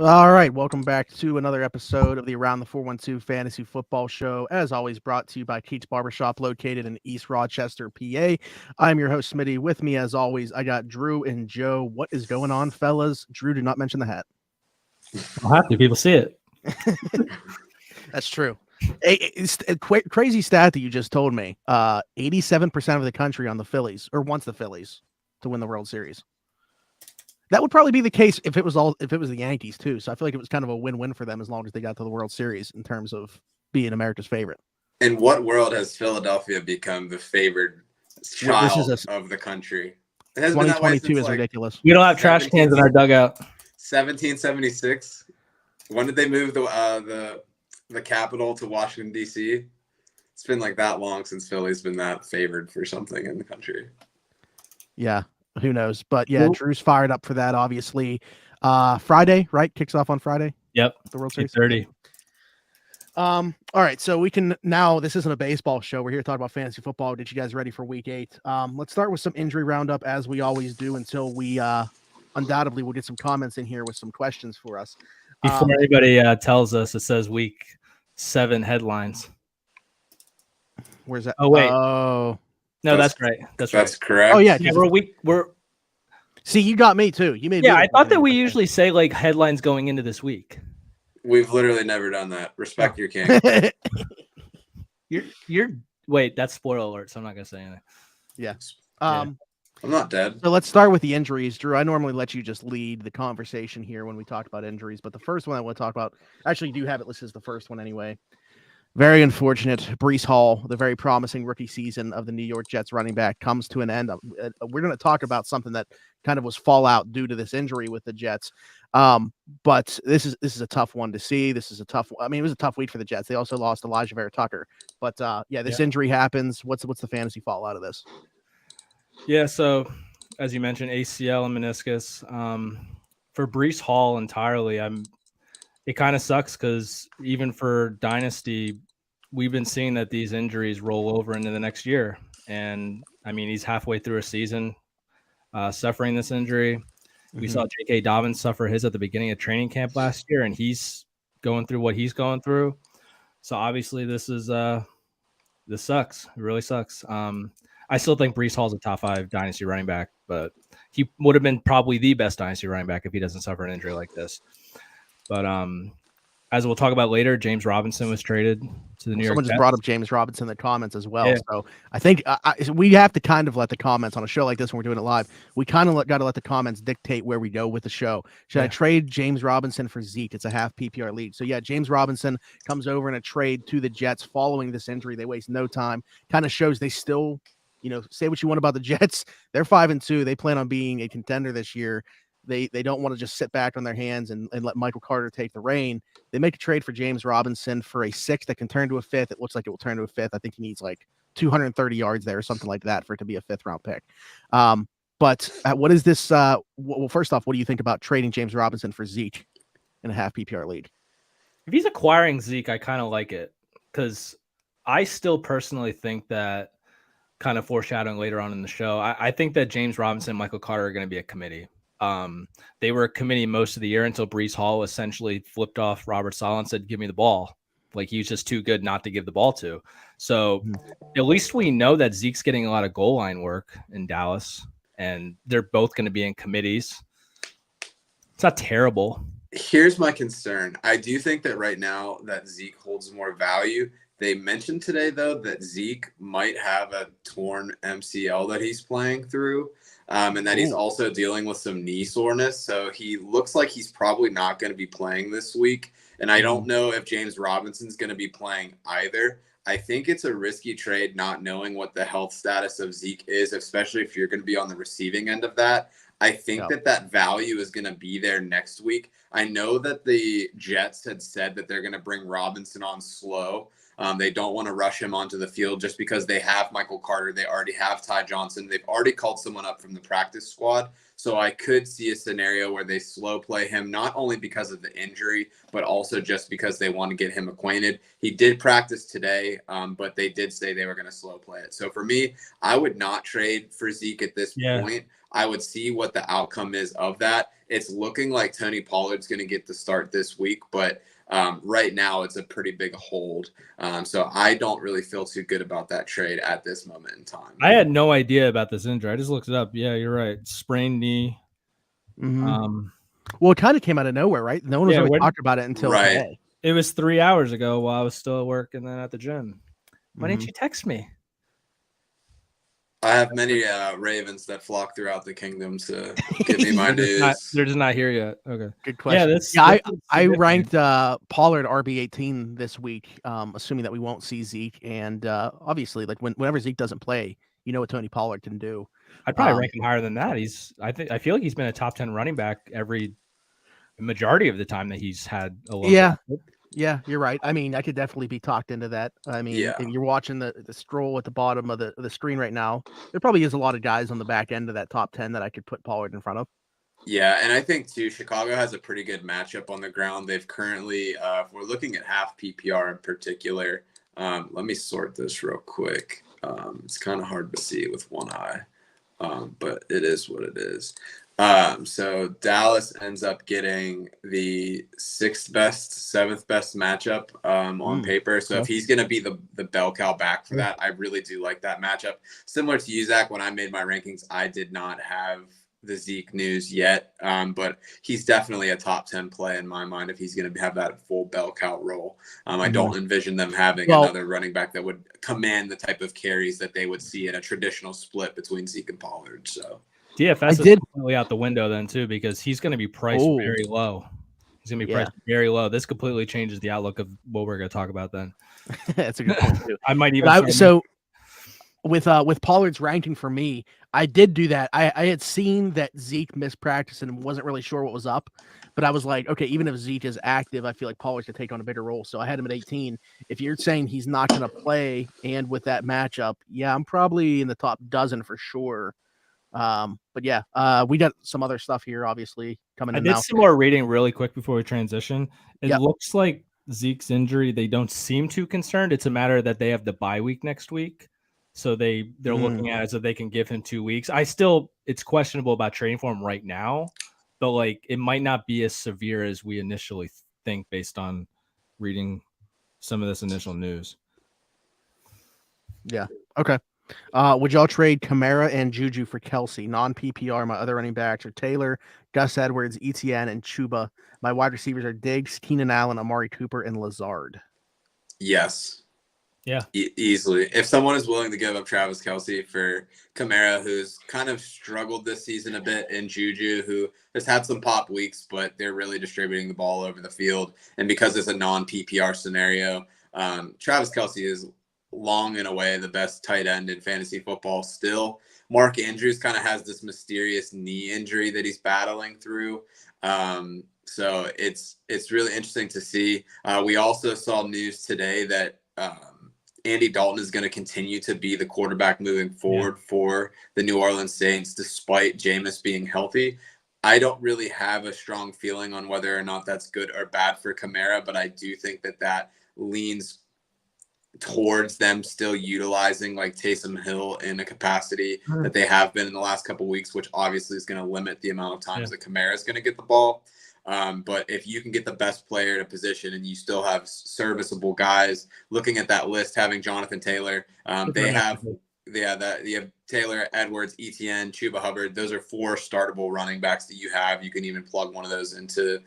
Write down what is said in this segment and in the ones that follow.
All right, welcome back to another episode of the Around the 412 Fantasy Football Show. As always, brought to you by Keats Barbershop, located in East Rochester, PA. I'm your host, Smitty. With me, as always, I got Drew and Joe. What is going on, fellas? Drew, did not mention the hat. I'll have to. People see it. That's true. It's a crazy stat that you just told me. 87% of the country on the Phillies, or wants the Phillies to win the World Series. That would probably be the case if it was the Yankees too. So I feel like it was kind of a win-win for them as long as they got to the World Series in terms of being America's favorite. In what world has Philadelphia become the favored child of the country? It has 2022 is ridiculous. We don't have trash cans in our dugout. 1776. When did they move the capital to Washington, D.C.? It's been like that long since Philly's been that favored for something in the country. Yeah. Who knows? But yeah, Drew's fired up for that, obviously. Friday, right? Kicks off on Friday. Yep. The World Series. 8:30. All right. So we can now, this isn't a baseball show. We're here to talk about fantasy football. Get you guys ready for week 8. Let's start with some injury roundup as we always do until we undoubtedly will get some comments in here with some questions for us. Before anybody tells us, it says week 7 headlines. Where's that? Oh, wait. Oh. No, that's right. That's correct. Oh yeah, we're. See, you got me too. You made. Yeah, I thought that we usually say like headlines going into this week. We've literally never done that. Respect your king. You're. Wait, that's spoiler alert. So I'm not gonna say anything. Yeah. I'm not dead. So let's start with the injuries, Drew. I normally let you just lead the conversation here when we talk about injuries, but the first one I want to talk about, actually, you do have it listed as the first one anyway. Very unfortunate. Breece Hall, the very promising rookie season of the New York Jets running back, comes to an end. We're going to talk about something that kind of was fallout due to this injury with the Jets. But this is a tough one to see. This is a tough. I mean, it was a tough week for the Jets. They also lost Elijah Vera Tucker. But this injury happens. What's the fantasy fallout of this? Yeah. So as you mentioned, ACL and meniscus. For Breece Hall entirely, it kind of sucks because even for Dynasty, we've been seeing that these injuries roll over into the next year. And I mean, he's halfway through a season suffering this injury. Mm-hmm. We saw J.K. Dobbins suffer his at the beginning of training camp last year, and he's going through what he's going through. So obviously this sucks. It really sucks. I still think Breece Hall's a top 5 Dynasty running back, but he would have been probably the best Dynasty running back if he doesn't suffer an injury like this. But as we'll talk about later, James Robinson was traded to the New York Jets. Someone just brought up James Robinson in the comments as well. Yeah. So I think we have to kind of let the comments on a show like this when we're doing it live. We kind of got to let the comments dictate where we go with the show. Should I trade James Robinson for Zeke? It's a half PPR league. So yeah, James Robinson comes over in a trade to the Jets following this injury. They waste no time. Kind of shows they still, say what you want about the Jets. They're 5-2. They plan on being a contender this year. They don't want to just sit back on their hands and let Michael Carter take the reign. They make a trade for James Robinson for a 6th that can turn to a 5th. It looks like it will turn to a 5th. I think he needs like 230 yards there or something like that for it to be a 5th round pick. But what is this? Well, first off, what do you think about trading James Robinson for Zeke in a half PPR league? If he's acquiring Zeke, I kind of like it because I still personally think that, kind of foreshadowing later on in the show, I think that James Robinson and Michael Carter are going to be a committee. They were a committee most of the year until Breece Hall essentially flipped off Robert Saleh and said, give me the ball. Like he was just too good not to give the ball to. So at least we know that Zeke's getting a lot of goal line work in Dallas and they're both going to be in committees. It's not terrible. Here's my concern. I do think that right now that Zeke holds more value. They mentioned today, though, that Zeke might have a torn MCL that he's playing through. And that he's also dealing with some knee soreness. So he looks like he's probably not going to be playing this week. And I don't know if James Robinson's going to be playing either. I think it's a risky trade not knowing what the health status of Zeke is, especially if you're going to be on the receiving end of that. I think that value is going to be there next week. I know that the Jets had said that they're going to bring Robinson on slow. They don't want to rush him onto the field just because they have Michael Carter. They already have Ty Johnson. They've already called someone up from the practice squad. So I could see a scenario where they slow play him, not only because of the injury, but also just because they want to get him acquainted. He did practice today, but they did say they were going to slow play it. So for me, I would not trade for Zeke at this point. I would see what the outcome is of that. It's looking like Tony Pollard's going to get the start this week, but right now it's a pretty big hold. So I don't really feel too good about that trade at this moment in time. I had no idea about this injury. I just looked it up. Yeah, you're right. Sprained knee. Mm-hmm. Well, it kind of came out of nowhere, right? No one was really talking about it until today. It was 3 hours ago while I was still at work and then at the gym. Why didn't you text me? I have many Ravens that flock throughout the kingdom to give me my news. They're just not here yet. Okay. Good question. I ranked Pollard RB18 this week, assuming that we won't see Zeke. And obviously, like whenever Zeke doesn't play, you know what Tony Pollard can do. I'd probably rank him higher than that. I feel like he's been a top 10 running back every majority of the time that he's had a little bit. Yeah, you're right. I mean, I could definitely be talked into that. I mean, if you're watching the scroll at the bottom of the screen right now, there probably is a lot of guys on the back end of that top 10 that I could put Pollard in front of. Yeah, and I think, too, Chicago has a pretty good matchup on the ground. They've currently, if we're looking at half PPR in particular, let me sort this real quick. It's kind of hard to see with one eye, but it is what it is. So Dallas ends up getting the 6th best, 7th best matchup on paper. So if he's going to be the bell cow back for that, I really do like that matchup. Similar to you, Zach, when I made my rankings, I did not have the Zeke news yet, but he's definitely a top 10 play in my mind if he's going to have that full bell cow role. I don't envision them having another running back that would command the type of carries that they would see in a traditional split between Zeke and Pollard. So DFS is completely out the window then too, because he's going to be priced very low. He's going to be priced very low. This completely changes the outlook of what we're going to talk about then. That's a good point too. I might even with Pollard's ranking for me, I did do that. I had seen that Zeke missed practice and wasn't really sure what was up, but I was like, okay, even if Zeke is active, I feel like Pollard could take on a bigger role. So I had him at 18. If you're saying he's not going to play, and with that matchup, I'm probably in the top dozen for sure. But we got some other stuff here, obviously, coming in. I did some more reading really quick before we transition. It looks like Zeke's injury, they don't seem too concerned. It's a matter that they have the bye week next week. So they're looking at it so they can give him 2 weeks. It's questionable about trading for him right now, but like it might not be as severe as we initially think based on reading some of this initial news. Yeah. Okay. Would y'all trade Kamara and Juju for Kelsey? Non-PPR, my other running backs are Taylor, Gus Edwards, Etienne, and Chuba. My wide receivers are Diggs, Keenan Allen, Amari Cooper, and Lazard. Yes. Yeah. Easily. If someone is willing to give up Travis Kelsey for Kamara, who's kind of struggled this season a bit, and Juju, who has had some pop weeks, but they're really distributing the ball over the field. And because it's a non-PPR scenario, Travis Kelsey is long and away the best tight end in fantasy football still. Mark Andrews kind of has this mysterious knee injury that he's battling through. So it's really interesting to see. We also saw news today that Andy Dalton is going to continue to be the quarterback moving forward for the New Orleans Saints, despite Jameis being healthy. I don't really have a strong feeling on whether or not that's good or bad for Kamara, but I do think that leans towards them still utilizing like Taysom Hill in a capacity that they have been in the last couple of weeks, which obviously is going to limit the amount of times that Kamara is going to get the ball. But if you can get the best player in a position and you still have serviceable guys, looking at that list, having Jonathan Taylor, you have Taylor, Edwards, Etienne, Chuba Hubbard. Those are 4 startable running backs that you have. You can even plug one of those into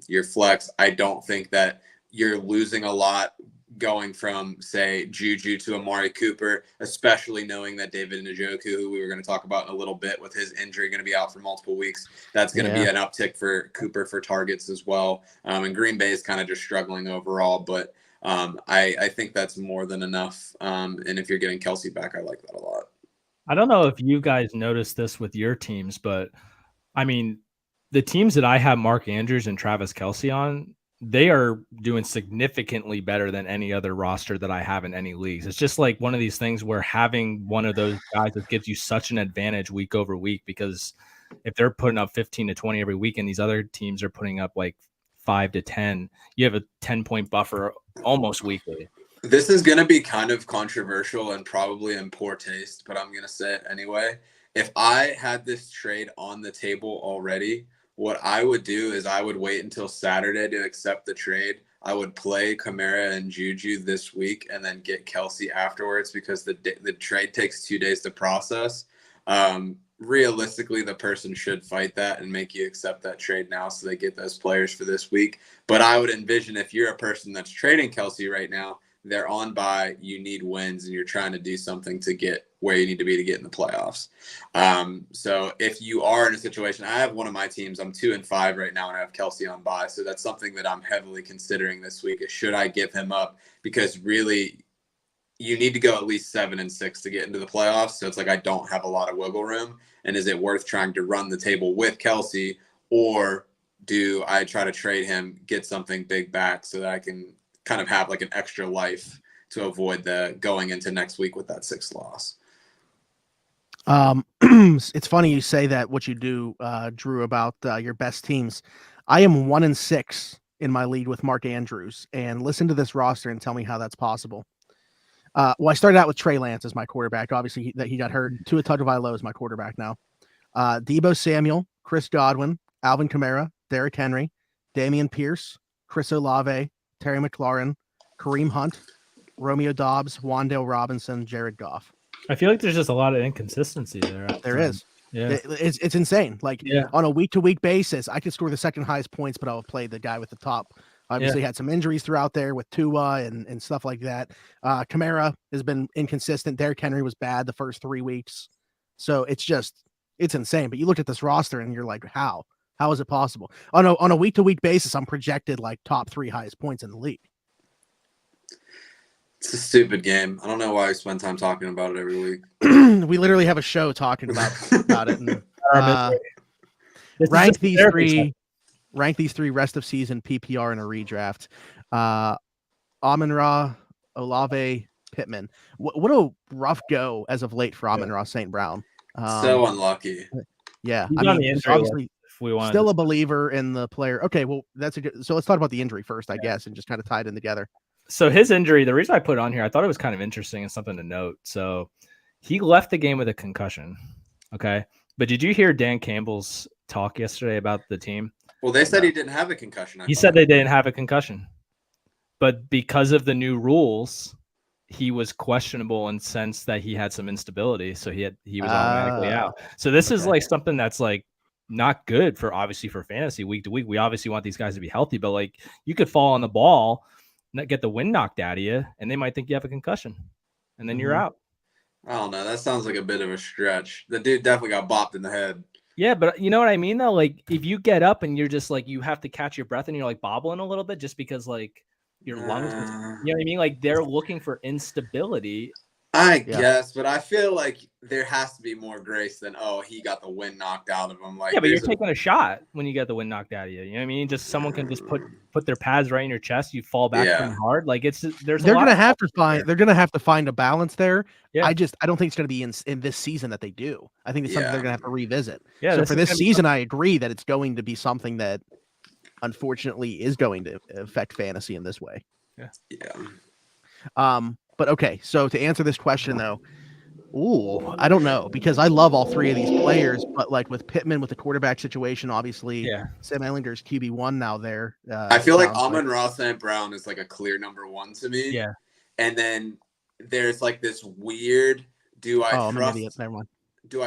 your flex. I don't think that you're losing a lot going from, say, Juju to Amari Cooper, especially knowing that David Njoku, who we were going to talk about in a little bit with his injury, going to be out for multiple weeks. That's going to be an uptick for Cooper for targets as well. And Green Bay is kind of just struggling overall, but I think that's more than enough. And if you're getting Kelsey back, I like that a lot. I don't know if you guys noticed this with your teams, but I mean, the teams that I have Mark Andrews and Travis Kelsey on, they are doing significantly better than any other roster that I have in any leagues. It's just like one of these things where having one of those guys that gives you such an advantage week over week, because if they're putting up 15 to 20 every week and these other teams are putting up like 5 to 10, you have a 10-point buffer almost weekly. This is going to be kind of controversial and probably in poor taste, but I'm going to say it anyway. If I had this trade on the table already, what I would do is I would wait until Saturday to accept the trade. I would play Kamara and Juju this week and then get Kelsey afterwards, because the trade takes 2 days to process. Realistically, the person should fight that and make you accept that trade now so they get those players for this week. But I would envision, if you're a person that's trading Kelsey right now, they're on bye, you need wins, and you're trying to do something to get where you need to be to get in the playoffs. So if you are in a situation, I have one of my teams, I'm 2-5 right now, and I have Kelsey on bye. So that's something that I'm heavily considering this week, is should I give him up? Because really, you need to go at least 7-6 to get into the playoffs. So it's like, I don't have a lot of wiggle room. And is it worth trying to run the table with Kelsey, or do I try to trade him, get something big back so that I can kind of have like an extra life to avoid the going into next week with that 6th loss? It's funny you say that, what you do, Drew, about your best teams. I am 1-6 in my lead with Mark Andrews, and listen to this roster and tell me how that's possible. Well, I started out with Trey Lance as my quarterback. Obviously, he got hurt. Tua Tagovailoa is my quarterback now. Deebo Samuel, Chris Godwin, Alvin Kamara, Derrick Henry, Damian Pierce, Chris Olave, Terry McLaurin, Kareem Hunt, Romeo Doubs, Wan'Dale Robinson, Jared Goff. I feel like there's just a lot of inconsistency there. There is. Yeah. It's insane. Like, on a week-to-week basis, I could score the second highest points, but I'll play the guy with the top. Obviously had some injuries throughout there with Tua and stuff like that. Kamara has been inconsistent. Derrick Henry was bad the first 3 weeks. So it's insane. But you look at this roster and you're like, how? How is it possible? On a week-to-week basis, I'm projected like top 3 highest points in the league. It's a stupid game. I don't know why I spend time talking about it every week. We literally have a show talking about it. And, rank these three rest of season PPR in a redraft. Amon-Ra, Olave, Pittman. What a rough go as of late for Amon-Ra St. Brown. So unlucky. Yeah, He's on the injury obviously if we want still a believer in the player. Okay, well, that's a good. So let's talk about the injury first, I guess, and just kind of tie it in together. So his injury, the reason I put it on here, I thought it was kind of interesting and something to note. So he left the game with a concussion. Okay. But did you hear Dan Campbell's talk yesterday about the team? Well, they said he didn't have a concussion. He said they didn't have a concussion. But because of the new rules, he was questionable in sense that he had some instability. So he was automatically out. So this is like something that's like not good for fantasy week to week. We obviously want these guys to be healthy, but like you could fall on the ball, get the wind knocked out of you, and they might think you have a concussion, and then you're out. I don't know. That sounds like a bit of a stretch. The dude definitely got bopped in the head. Yeah, but you know what I mean, though? Like, if you get up and you're just like, you have to catch your breath and you're like bobbling a little bit just because like your lungs, you know what I mean? Like, they're looking for instability. I guess, but I feel like there has to be more grace than, he got the wind knocked out of him. Like, yeah, but you're taking a shot when you get the wind knocked out of you. You know what I mean? Just someone can just put their pads right in your chest. You fall back pretty hard. Like they're gonna have to find a balance there. Yeah. I don't think it's gonna be in this season that they do. I think it's something they're gonna have to revisit. Yeah. So for this season, I agree that it's going to be something that unfortunately is going to affect fantasy in this way. Yeah. But okay, so to answer this question though, I don't know, because I love all 3 of these players, but like with Pittman with the quarterback situation, obviously, Sam Ehlinger's QB1 now there. I feel like Amon-Ra St. Brown is like a clear number 1 to me. Yeah. And then there's like this weird, do I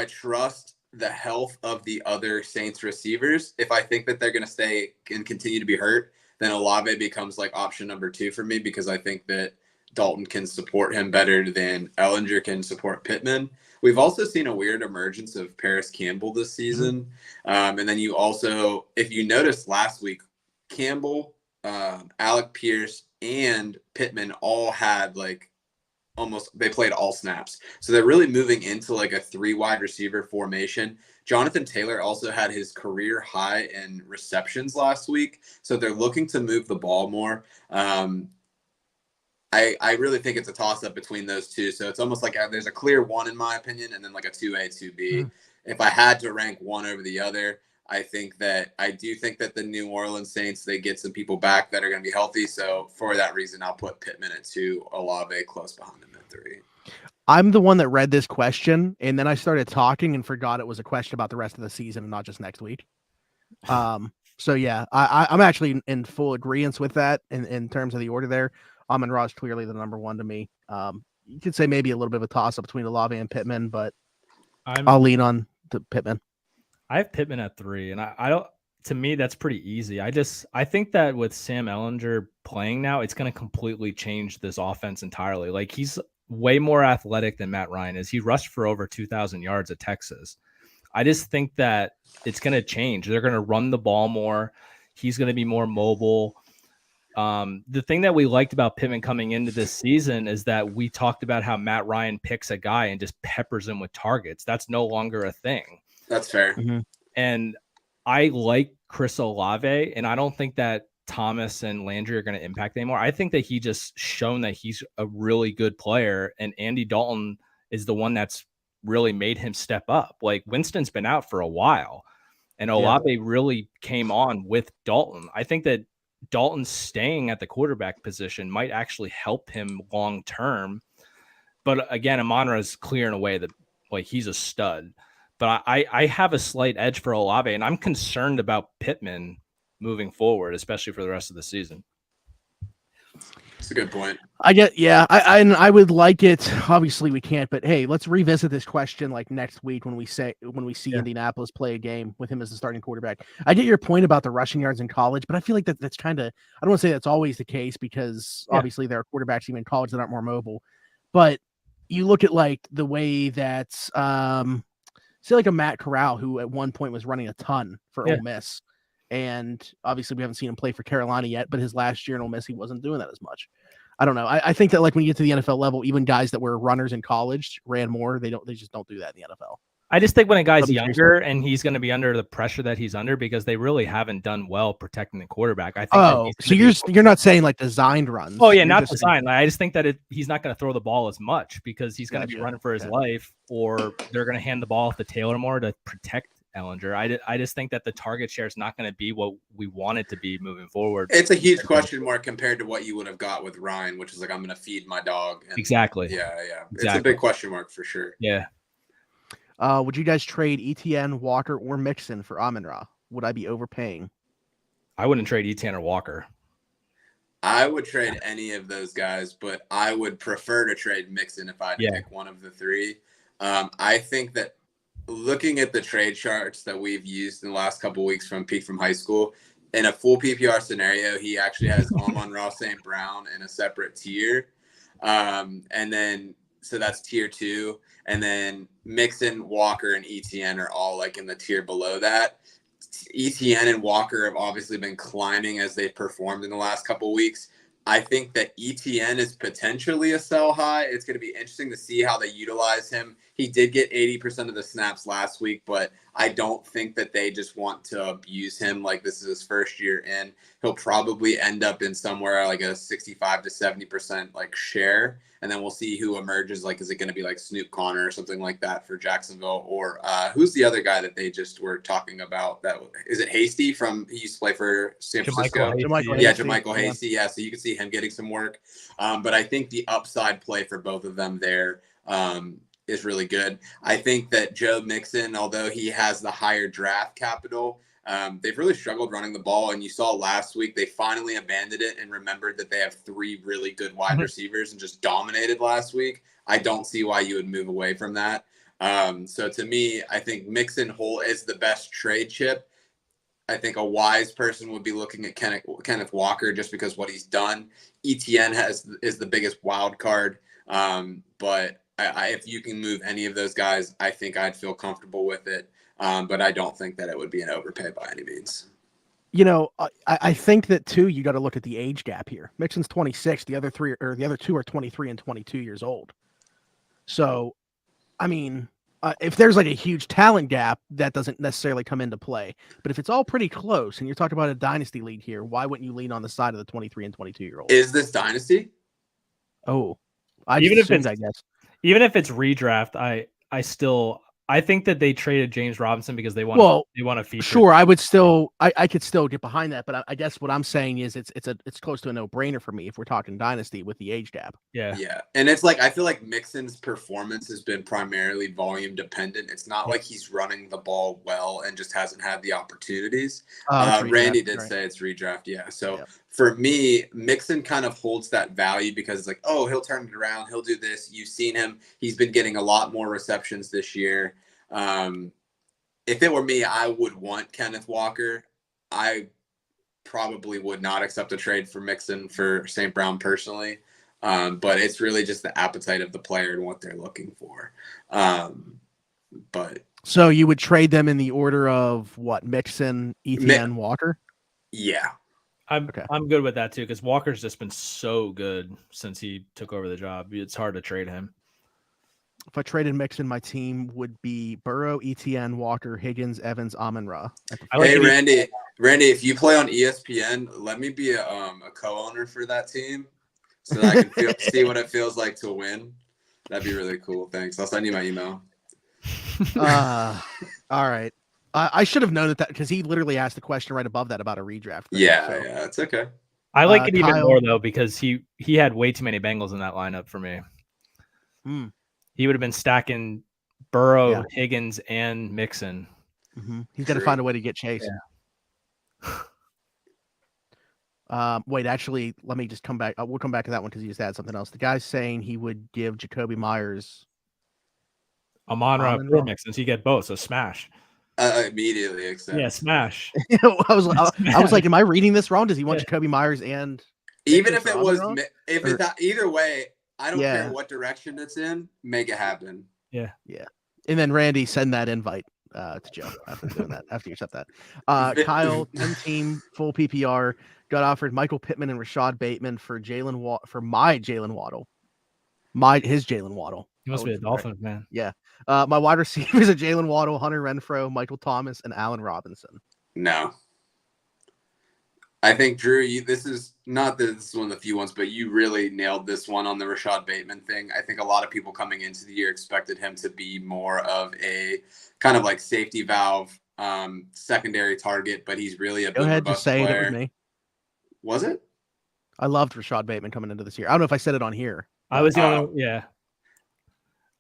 trust the health of the other Saints receivers? If I think that they're going to stay and continue to be hurt, then Olave becomes like option number 2 for me, because I think that Dalton can support him better than Ehlinger can support Pittman. We've also seen a weird emergence of Paris Campbell this season. And then you also, if you noticed last week, Campbell, Alec Pierce, and Pittman all had like they played all snaps. So they're really moving into like a 3 wide receiver formation. Jonathan Taylor also had his career high in receptions last week. So they're looking to move the ball more. I really think it's a toss-up between those two. So it's almost like there's a clear one, in my opinion, and then like a 2A, 2B. Mm-hmm. If I had to rank one over the other, I do think that the New Orleans Saints, they get some people back that are going to be healthy. So for that reason, I'll put Pittman at 2, Olave close behind him at 3. I'm the one that read this question, and then I started talking and forgot it was a question about the rest of the season and not just next week. So yeah, I'm actually in full agreement with that in terms of the order there. Amon-Ra is clearly the number 1 to me. You could say maybe a little bit of a toss-up between Olave and Pittman, but I'll lean on the Pittman. I have Pittman at 3, and I don't. To me, that's pretty easy. I think that with Sam Ehlinger playing now, it's going to completely change this offense entirely. Like, he's way more athletic than Matt Ryan is. He rushed for over 2,000 yards at Texas. I just think that it's going to change. They're going to run the ball more. He's going to be more mobile. The thing that we liked about Pittman coming into this season is that we talked about how Matt Ryan picks a guy and just peppers him with targets. That's no longer a thing. That's fair. Mm-hmm. And I like Chris Olave, and I don't think that Thomas and Landry are going to impact anymore. I think that he just shown that he's a really good player, and Andy Dalton is the one that's really made him step up. Like, Winston's been out for a while, and Olave really came on with Dalton. I think that Dalton staying at the quarterback position might actually help him long term. But again, Amon-Ra is clearing away that, like, he's a stud. But I have a slight edge for Olave, and I'm concerned about Pittman moving forward, especially for the rest of the season. That's a good point. I would like it. Obviously, we can't, but hey, let's revisit this question like next week when we see Indianapolis play a game with him as the starting quarterback. I get your point about the rushing yards in college, but I feel like that's kind of, I don't want to say that's always the case, because obviously there are quarterbacks even in college that aren't more mobile. But you look at like the way that say like a Matt Corral, who at one point was running a ton for Ole Miss. And obviously we haven't seen him play for Carolina yet, but his last year in Ole Miss, he wasn't doing that as much. I don't know. I think that like when you get to the NFL level, even guys that were runners in college ran more. They just don't do that in the NFL. I just think when a guy's younger and he's going to be under the pressure that he's under, because they really haven't done well protecting the quarterback. I think. So you're not saying like designed runs. Oh yeah, not designed. I just think that he's not going to throw the ball as much because he's going to be running for his life, or they're going to hand the ball off to Taylor more to protect Ehlinger. I just think that the target share is not going to be what we want it to be moving forward. It's a huge question mark compared to what you would have got with Ryan, which is like, I'm going to feed my dog. And exactly. Yeah. Exactly. It's a big question mark for sure. Yeah. Would you guys trade ETN, Walker, or Mixon for Amon-Ra? Would I be overpaying? I wouldn't trade ETN or Walker. I would trade any of those guys, but I would prefer to trade Mixon if I had to pick one of the 3. I think that looking at the trade charts that we've used in the last couple of weeks from Peak from High School, in a full PPR scenario, he actually has Amon-Ra St. Brown in a separate tier. And then, so that's tier 2. And then Mixon, Walker, and ETN are all like in the tier below that. ETN and Walker have obviously been climbing as they've performed in the last couple of weeks. I think that ETN is potentially a sell high. It's going to be interesting to see how they utilize him. He did get 80% of the snaps last week, but I don't think that they just want to abuse him like this is his first year in. He'll probably end up in somewhere like a 65 to 70% like share. And then we'll see who emerges. Like, is it going to be like Snoop Connor or something like that for Jacksonville? Or who's the other guy that they just were talking about? Is it Hasty he used to play for San Francisco? JaMycal Hasty. Yeah, so you can see him getting some work. But I think the upside play for both of them there is really good. I think that Joe Mixon, although he has the higher draft capital, they've really struggled running the ball. And you saw last week, they finally abandoned it and remembered that they have 3 really good wide receivers and just dominated last week. I don't see why you would move away from that. So to me, I think Mixon is the best trade chip. I think a wise person would be looking at Kenneth Walker just because what he's done. ETN is the biggest wild card. But if you can move any of those guys, I think I'd feel comfortable with it. But I don't think that it would be an overpay by any means. I think that too. You got to look at the age gap here. Mixon's 26. The other two are 23 and 22 years old. So, I mean, if there's like a huge talent gap, that doesn't necessarily come into play. But if it's all pretty close, and you're talking about a dynasty lead here, why wouldn't you lean on the side of the 23 and 22-year-old? Is this dynasty? Oh, even if it's, I guess. Even if it's redraft, I think that they traded James Robinson because they want to feature. Sure, I would still, I could still get behind that, but I guess what I'm saying is it's close to a no-brainer for me if we're talking dynasty with the age gap. Yeah, and it's like I feel like Mixon's performance has been primarily volume dependent. It's not like he's running the ball well and just hasn't had the opportunities. Randy did say it's redraft. Yeah, so for me, Mixon kind of holds that value because it's like, oh, he'll turn it around, he'll do this. You've seen him; he's been getting a lot more receptions this year. If it were me, I would want Kenneth Walker. I probably would not accept a trade for Mixon for St. Brown personally. But it's really just the appetite of the player and what they're looking for. But so you would trade them in the order of what? Mixon, Etienne, Walker? Yeah. I'm good with that too, because Walker's just been so good since he took over the job. It's hard to trade him. If I traded Mixon, my team would be Burrow, Etienne, Walker, Higgins, Evans, Amon-Ra. Hey, Randy, if you play on ESPN, let me be a co-owner for that team so that I can see what it feels like to win. That'd be really cool. Thanks. I'll send you my email. All right. I should have known that because he literally asked the question right above that about a redraft. Yeah, it's okay. I like it even more though because he had way too many Bengals in that lineup for me. He would have been stacking Burrow, Higgins, and Mixon. He's got to find a way to get Chase. Wait, actually, let me just come back. We'll come back to that one because he just had something else. The guy's saying he would give Jacoby Myers Amon-Ra or Mixon, so you get both. So smash. Immediately accept. Yeah, smash. I was like, am I reading this wrong? Does he want Jacoby Myers and even if it was either way? I don't care what direction it's in. Make it happen. Yeah. And then Randy, send that invite to Joe after doing that. After you accept that, Kyle, 10-team full PPR got offered Michael Pittman and Rashad Bateman for my Jalen Waddle. His Jalen Waddle. He must be a Dolphins man. Yeah. My wide receivers are Jalen Waddle, Hunter Renfrow, Michael Thomas, and Allen Robinson. No. I think, Drew, this is not that this is one of the few ones, but you really nailed this one on the Rashad Bateman thing. I think a lot of people coming into the year expected him to be more of a kind of like safety valve, secondary target, but he's really a Go ahead, just say it with me. Was it? I loved Rashad Bateman coming into this year. I don't know if I said it on here. I was the only,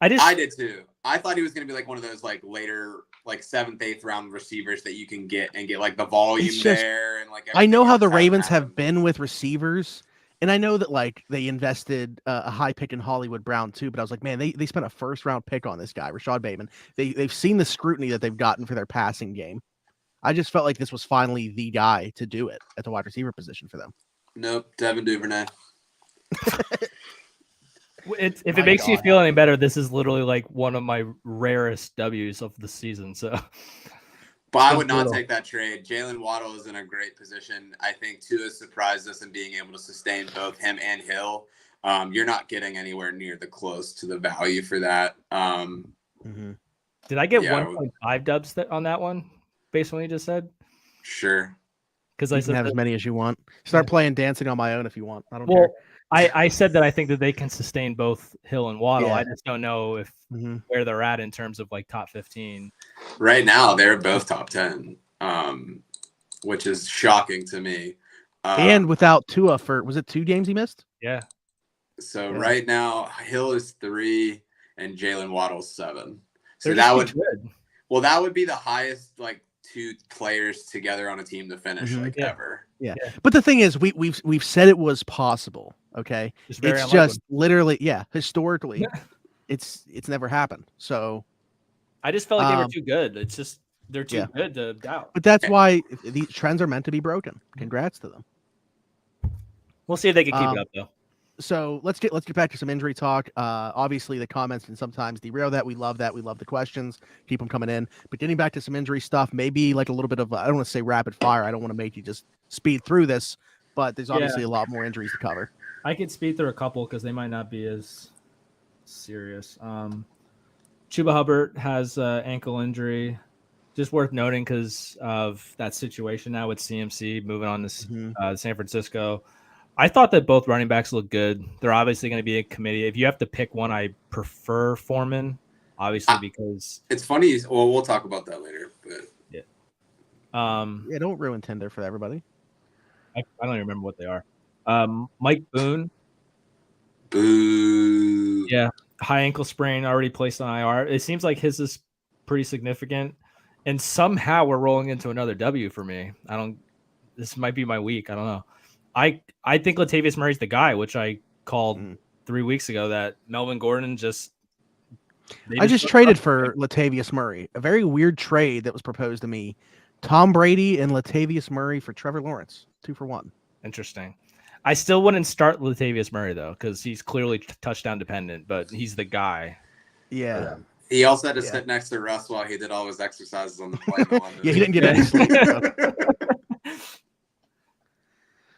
I did too. I thought he was going to be like one of those like later, like 7th, 8th round receivers that you can get and get like the volume there. And like, I know how the Ravens have been with receivers. And I know that like they invested a high pick in Hollywood Brown too, but I was like, man, they spent a 1st round pick on this guy, Rashad Bateman. They've seen the scrutiny that they've gotten for their passing game. I just felt like this was finally the guy to do it at the wide receiver position for them. Nope. Devin Duvernay. If it makes you feel any better, this is literally like one of my rarest W's of the season. So, but I would not take that trade. Jalen Waddle is in a great position. I think Tua surprised us in being able to sustain both him and Hill. You're not getting anywhere near the close to the value for that. Did I get 1.5 dubs on that one based on what you just said? Sure. Because I can have as many as you want. Start playing Dancing on My Own if you want. I don't care. I said that I think that they can sustain both Hill and Waddle. I just don't know if where they're at in terms of like top 15. Right now, they're both top 10, which is shocking to me. And without Tua was it 2 games he missed? Yeah. So right now, Hill is 3 and Jalen Waddle's 7. So that would be the highest like 2 players together on a team to finish ever. Yeah. But the thing is, we've said it was possible. Okay. It's just literally, historically, it's never happened. So I just felt like they were too good. It's just they're too good to doubt. But that's why these trends are meant to be broken. Congrats to them. We'll see if they can keep it up though. So let's get back to some injury talk. Obviously the comments can sometimes derail that. We love that. We love the questions. Keep them coming in. But getting back to some injury stuff, maybe like a little bit of I don't want to say rapid fire. I don't want to make you just speed through this, but there's obviously a lot more injuries to cover. I could speed through a couple because they might not be as serious. Chuba Hubbard has ankle injury. Just worth noting because of that situation now with CMC moving on to San Francisco. I thought that both running backs look good. They're obviously going to be a committee. If you have to pick one, I prefer Foreman, obviously, because it's funny. Well, we'll talk about that later. But don't ruin Tinder for everybody. I don't even remember what they are. Mike Boone. Boo. Yeah, high ankle sprain, already placed on IR. It seems like his is pretty significant, and somehow we're rolling into another W for me. This might be my week. I don't know. I think Latavius Murray's the guy, which I called 3 weeks ago. That Melvin Gordon I just traded for Latavius Murray. A very weird trade that was proposed to me. Tom Brady and Latavius Murray for Trevor Lawrence, 2 for 1. Interesting. I still wouldn't start Latavius Murray though, because he's clearly touchdown dependent. But he's the guy. Yeah. He also had to sit next to Russ while he did all his exercises on the plane. Yeah, he didn't get any sleep.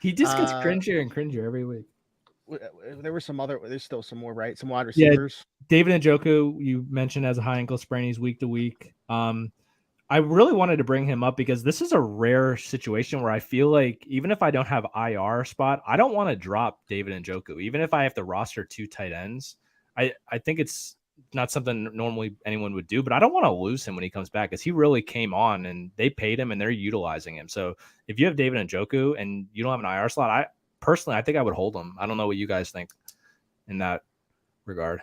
He just gets cringier and cringier every week. There were there's still some more, right? Some wide receivers. Yeah, David Njoku, you mentioned as a high ankle sprain, he's week to week. I really wanted to bring him up because this is a rare situation where I feel like even if I don't have IR spot, I don't want to drop David Njoku. Even if I have to roster 2 tight ends, I think it's not something normally anyone would do, but I don't want to lose him when he comes back because he really came on and they paid him and they're utilizing him. So if you have David Njoku and you don't have an IR slot, I think I would hold him. I don't know what you guys think in that regard.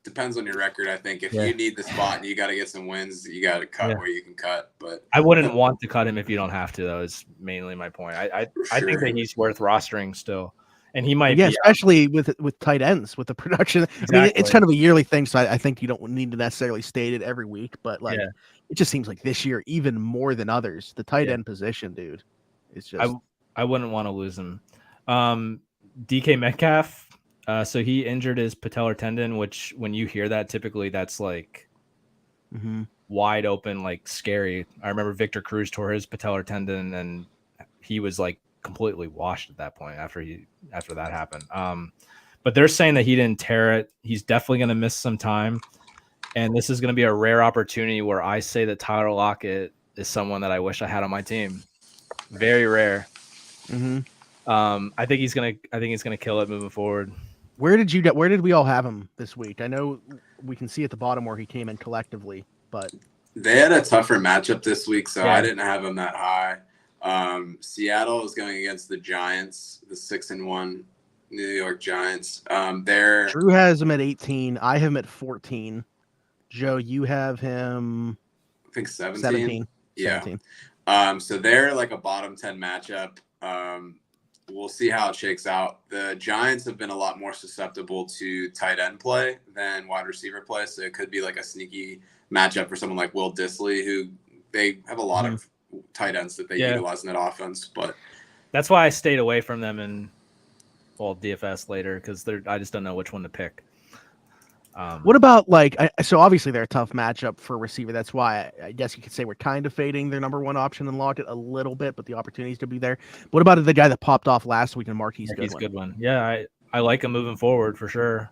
Depends on your record. I think if you need the spot and you got to get some wins, you got to cut where you can cut. But I wouldn't want to cut him if you don't have to, though. Is mainly my point. I think that he's worth rostering still. And he might be especially with tight ends, with the production. Exactly. I mean, it's kind of a yearly thing, so I think you don't need to necessarily state it every week, but it just seems like this year, even more than others, the tight end position, dude, it's just. I wouldn't want to lose him. DK Metcalf, so he injured his patellar tendon, which when you hear that, typically that's like wide open, like scary. I remember Victor Cruz tore his patellar tendon, and he was like completely washed at that point after that happened. But they're saying that he didn't tear it. He's definitely going to miss some time. And this is going to be a rare opportunity where I say that Tyler Lockett is someone that I wish I had on my team. Very rare. I think he's going to kill it moving forward. Where did we all have him this week? I know we can see at the bottom where he came in collectively, but they had a tougher matchup this week, so I didn't have him that high. Seattle is going against the Giants, the 6-1 New York Giants. Drew has him at 18. I have him at 14. Joe, you have him, I think 17. Yeah. 17. So they're like a bottom 10 matchup. We'll see how it shakes out. The Giants have been a lot more susceptible to tight end play than wide receiver play, so it could be like a sneaky matchup for someone like Will Dissly, who they have a lot of tight ends that they utilize in that offense. But that's why I stayed away from them in DFS later, because I just don't know which one to pick. What about so obviously they're a tough matchup for a receiver. That's why I guess you could say we're kind of fading their number one option and Lockett a little bit, but the opportunities to be there. What about the guy that popped off last week in Marquise Goodwin? Yeah, I like him moving forward for sure.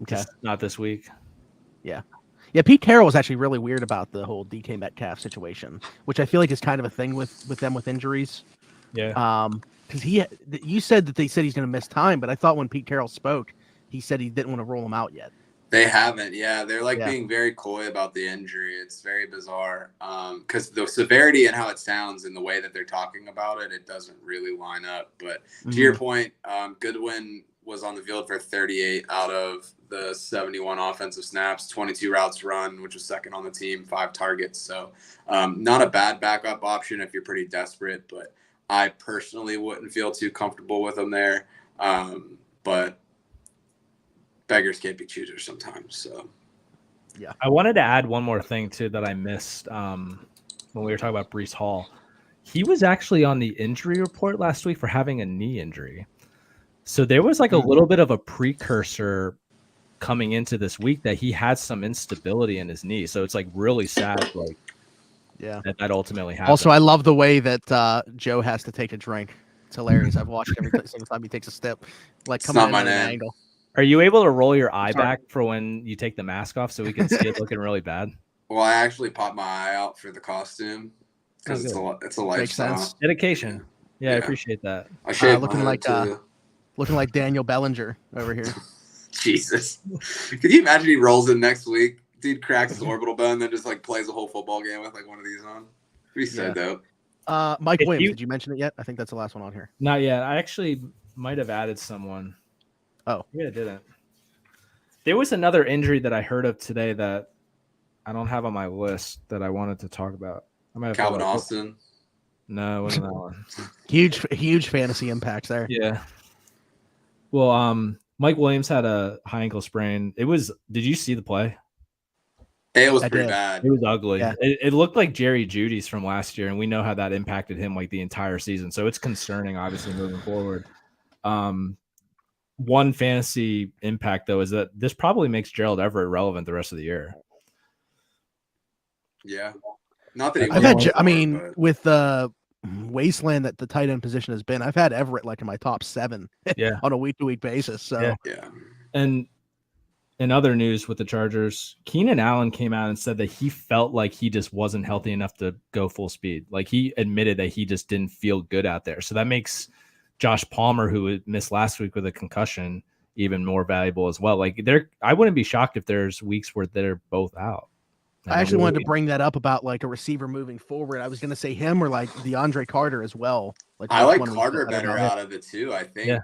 Okay. Just not this week. Yeah. Yeah, Pete Carroll was actually really weird about the whole DK Metcalf situation, which I feel like is kind of a thing with them with injuries. Yeah. Because you said that they said he's going to miss time, but I thought when Pete Carroll spoke, he said he didn't want to roll him out yet. They haven't. Yeah, they're being very coy about the injury. It's very bizarre because the severity and how it sounds and the way that they're talking about it, it doesn't really line up. But to your point, Goodwin was on the field for 38 out of the 71 offensive snaps, 22 routes run, which was second on the team, 5 targets. So not a bad backup option if you're pretty desperate, but I personally wouldn't feel too comfortable with him there. But beggars can't be choosers sometimes. So, yeah. I wanted to add one more thing too that I missed when we were talking about Breece Hall. He was actually on the injury report last week for having a knee injury. So there was like a little bit of a precursor coming into this week that he had some instability in his knee. So it's like really sad, like that ultimately happened. Also, I love the way that Joe has to take a drink. It's hilarious. I've watched every single time he takes a step, like coming in at an angle. Are you able to roll your eye back for when you take the mask off so we can see it looking really bad? Well, I actually popped my eye out for the costume because it's a lifestyle. Makes sense. Dedication. Yeah, I appreciate that. I shaved looking like Daniel Bellinger over here. Jesus. Could you imagine he rolls in next week? Dude cracks his orbital bone, then just like plays a whole football game with like one of these on. Be so dope. Mike Williams, did you mention it yet? I think that's the last one on here. Not yet. I actually might have added someone. Oh. Yeah, I didn't. There was another injury that I heard of today that I don't have on my list that I wanted to talk about. I might have Calvin Austin. No, it wasn't that one. Huge fantasy impacts there. Yeah. Well, Mike Williams had a high ankle sprain. Did you see the play? It was pretty bad. It was ugly. Yeah. It looked like Jerry Jeudy's from last year, and we know how that impacted him like the entire season. So it's concerning, obviously, moving forward. One fantasy impact, though, is that this probably makes Gerald Everett relevant the rest of the year. Yeah. Not that with the wasteland that the tight end position has been, I've had Everett like in my top 7 on a week-to-week basis. So yeah. And in other news with the Chargers, Keenan Allen came out and said that he felt like he just wasn't healthy enough to go full speed. Like he admitted that he just didn't feel good out there. So that makes Josh Palmer, who missed last week with a concussion, even more valuable as well. Like I wouldn't be shocked if there's weeks where they're both out. I actually wanted to bring that up about like a receiver moving forward. I was going to say him or like DeAndre Carter as well. I like Carter better out of the two, I think,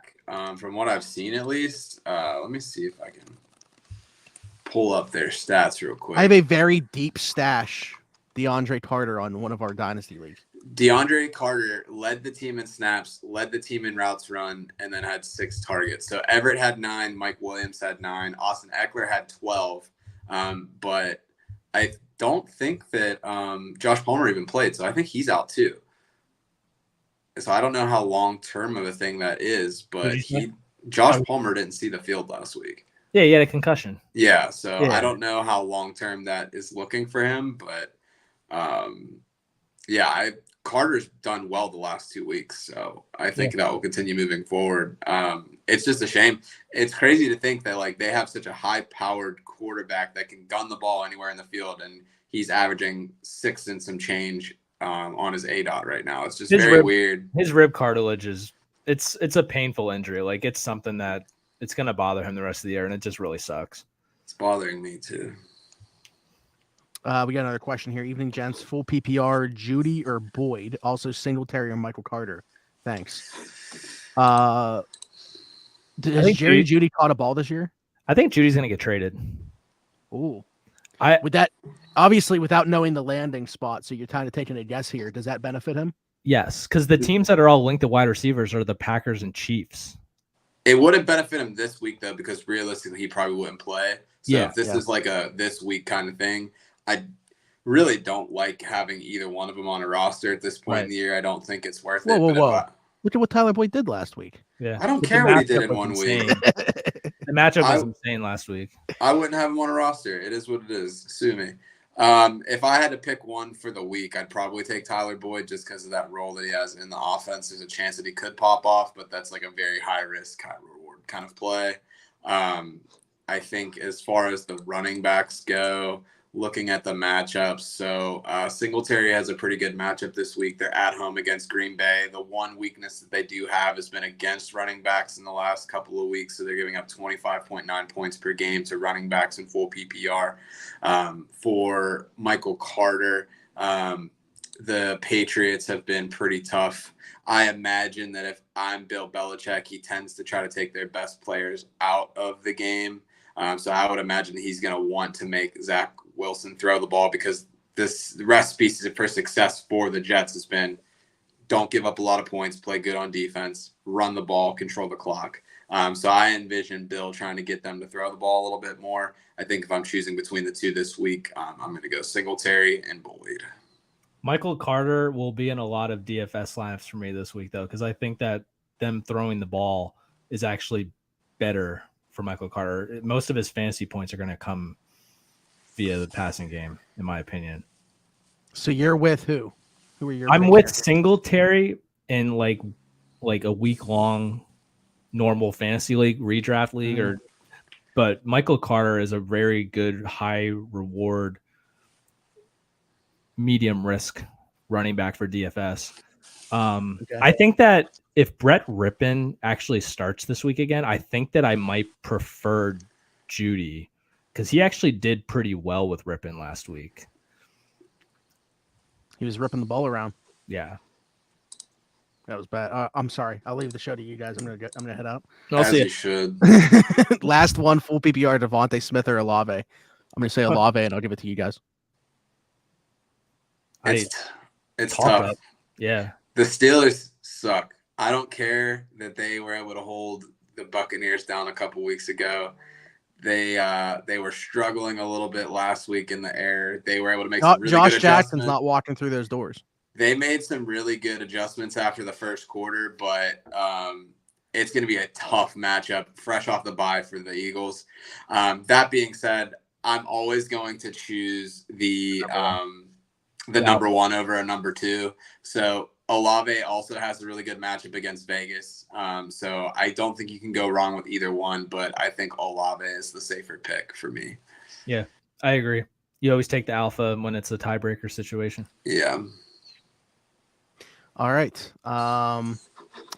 from what I've seen at least. Let me see if I can pull up their stats real quick. I have a very deep stash, DeAndre Carter, on one of our dynasty leagues. DeAndre Carter led the team in snaps, led the team in routes run, and then had 6 targets. So Everett had 9, Mike Williams had 9, Austin Eckler had 12. But I don't think that Josh Palmer even played, so I think he's out too. So I don't know how long-term of a thing that is, but Josh Palmer didn't see the field last week. Yeah, he had a concussion. Yeah, so I don't know how long-term that is looking for him, but Carter's done well the last 2 weeks, so I think that will continue moving forward. It's just a shame. It's crazy to think that like they have such a high-powered quarterback that can gun the ball anywhere in the field, and he's averaging 6 and some change on his ADOT right now. It's just weird. His rib cartilage it's a painful injury. Like it's something that it's going to bother him the rest of the year, and it just really sucks. It's bothering me too. We got another question here. Evening, gents. Full PPR, Judy or Boyd? Also Singletary or Michael Carter? Thanks. Has Jerry Jeudy caught a ball this year? I think Judy's going to get traded. Ooh. With that, obviously, without knowing the landing spot, so you're kind of taking a guess here. Does that benefit him? Yes, because the teams that are all linked to wide receivers are the Packers and Chiefs. It wouldn't benefit him this week, though, because realistically, he probably wouldn't play. So if this is like a this week kind of thing, I really don't like having either one of them on a roster at this point in the year. I don't think it's worth it. Whoa. Look at what Tyler Boyd did last week. Yeah, I don't care what he did in 1 week. The matchup was insane last week. I wouldn't have him on a roster. It is what it is. Sue me. If I had to pick one for the week, I'd probably take Tyler Boyd just because of that role that he has in the offense. There's a chance that he could pop off, but that's like a very high risk, high reward kind of play. I think as far as the running backs go, looking at the matchups, so Singletary has a pretty good matchup this week. They're at home against Green Bay. The one weakness that they do have has been against running backs in the last couple of weeks, so they're giving up 25.9 points per game to running backs in full PPR. For Michael Carter, the Patriots have been pretty tough. I imagine that if I'm Bill Belichick, he tends to try to take their best players out of the game. So I would imagine that he's going to want to make Zach Wilson throw the ball, because the recipe for success for the Jets has been don't give up a lot of points, play good on defense, run the ball, control the clock. So I envision Bill trying to get them to throw the ball a little bit more. I think if I'm choosing between the two this week, I'm going to go Singletary and Boyd. Michael Carter will be in a lot of DFS lineups for me this week, though, because I think that them throwing the ball is actually better for Michael Carter. Most of his fantasy points are going to come via the passing game, in my opinion. So you're with who? Who are your? I'm picks with here? Singletary in like a week-long normal fantasy league, redraft league, but Michael Carter is a very good high reward, medium risk running back for DFS. Okay. I think that if Brett Rippon actually starts this week again, I think that I might prefer Judy because he actually did pretty well with Rippon last week. He was ripping the ball around. Yeah. That was bad. I'm sorry. I'll leave the show to you guys. I'm gonna head out. I'll see you it. should. Last one, full PPR, Devontae Smith or Olave. I'm gonna say Olave, and I'll give it to you guys. It's talk tough. up. Yeah. The Steelers suck. I don't care that they were able to hold the Buccaneers down a couple weeks ago. They were struggling a little bit last week in the air. They were able to make some really Josh good Jackson's adjustments. not walking through those doors. They made some really good adjustments after the first quarter, but it's going to be a tough matchup fresh off the bye for the Eagles. That being said, I'm always going to choose the number one over a number two. So Olave also has a really good matchup against Vegas. So I don't think you can go wrong with either one, but I think Olave is the safer pick for me. Yeah, I agree. You always take the alpha when it's a tiebreaker situation. Yeah. All right.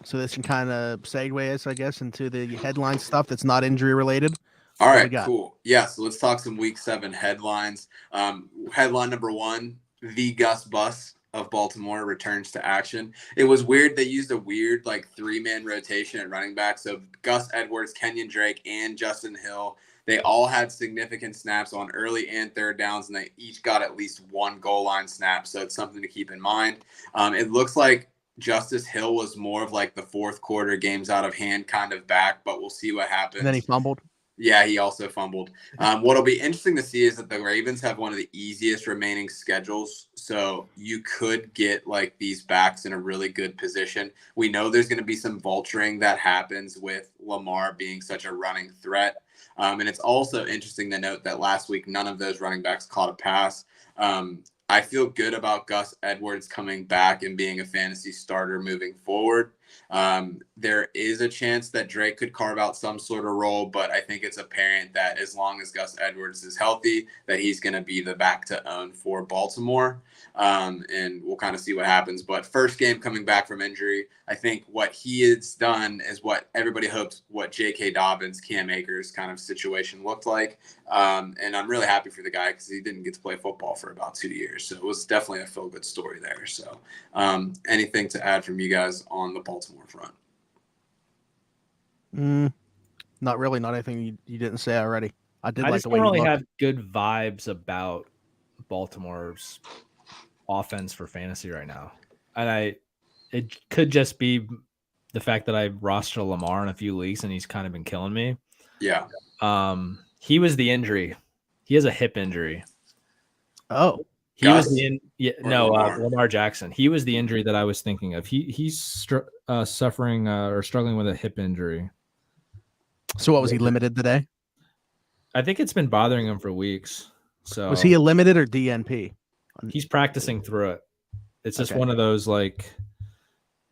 So this can kind of segue us, I guess, into the headline stuff that's not injury related. All right, cool. Yeah, so let's talk some Week 7 headlines. Headline number 1, the Gus Bus of Baltimore returns to action. It was weird. They used a weird, like, 3-man rotation at running back. So Gus Edwards, Kenyon Drake, and Justin Hill, they all had significant snaps on early and third downs, and they each got at least one goal line snap. So it's something to keep in mind. It looks like Justice Hill was more of like the fourth quarter games out of hand kind of back, but we'll see what happens. And then he fumbled. Yeah, he also fumbled. What'll be interesting to see is that the Ravens have one of the easiest remaining schedules. So you could get like these backs in a really good position. We know there's going to be some vulturing that happens with Lamar being such a running threat. And it's also interesting to note that last week, none of those running backs caught a pass. I feel good about Gus Edwards coming back and being a fantasy starter moving forward. There is a chance that Drake could carve out some sort of role, but I think it's apparent that as long as Gus Edwards is healthy, that he's going to be the back to own for Baltimore. And we'll kind of see what happens. But first game coming back from injury, I think what he has done is what everybody hoped what J.K. Dobbins, Cam Akers kind of situation looked like. And I'm really happy for the guy because he didn't get to play football for about 2 years. So it was definitely a feel-good story there. So anything to add from you guys on the Baltimore front? Not really. Not anything you didn't say already. I I like just the way don't he really looked. have good vibes about Baltimore's offense for fantasy right now. And it could just be the fact that I roster Lamar in a few leagues and he's kind of been killing me. Yeah. He was the injury. He has a hip injury. Oh. He Gus? was the Lamar Jackson. He was the injury that I was thinking of. He's suffering or struggling with a hip injury. So what was he limited today? I think it's been bothering him for weeks. So Was he a limited or DNP? He's practicing through it. It's just Okay. one of those like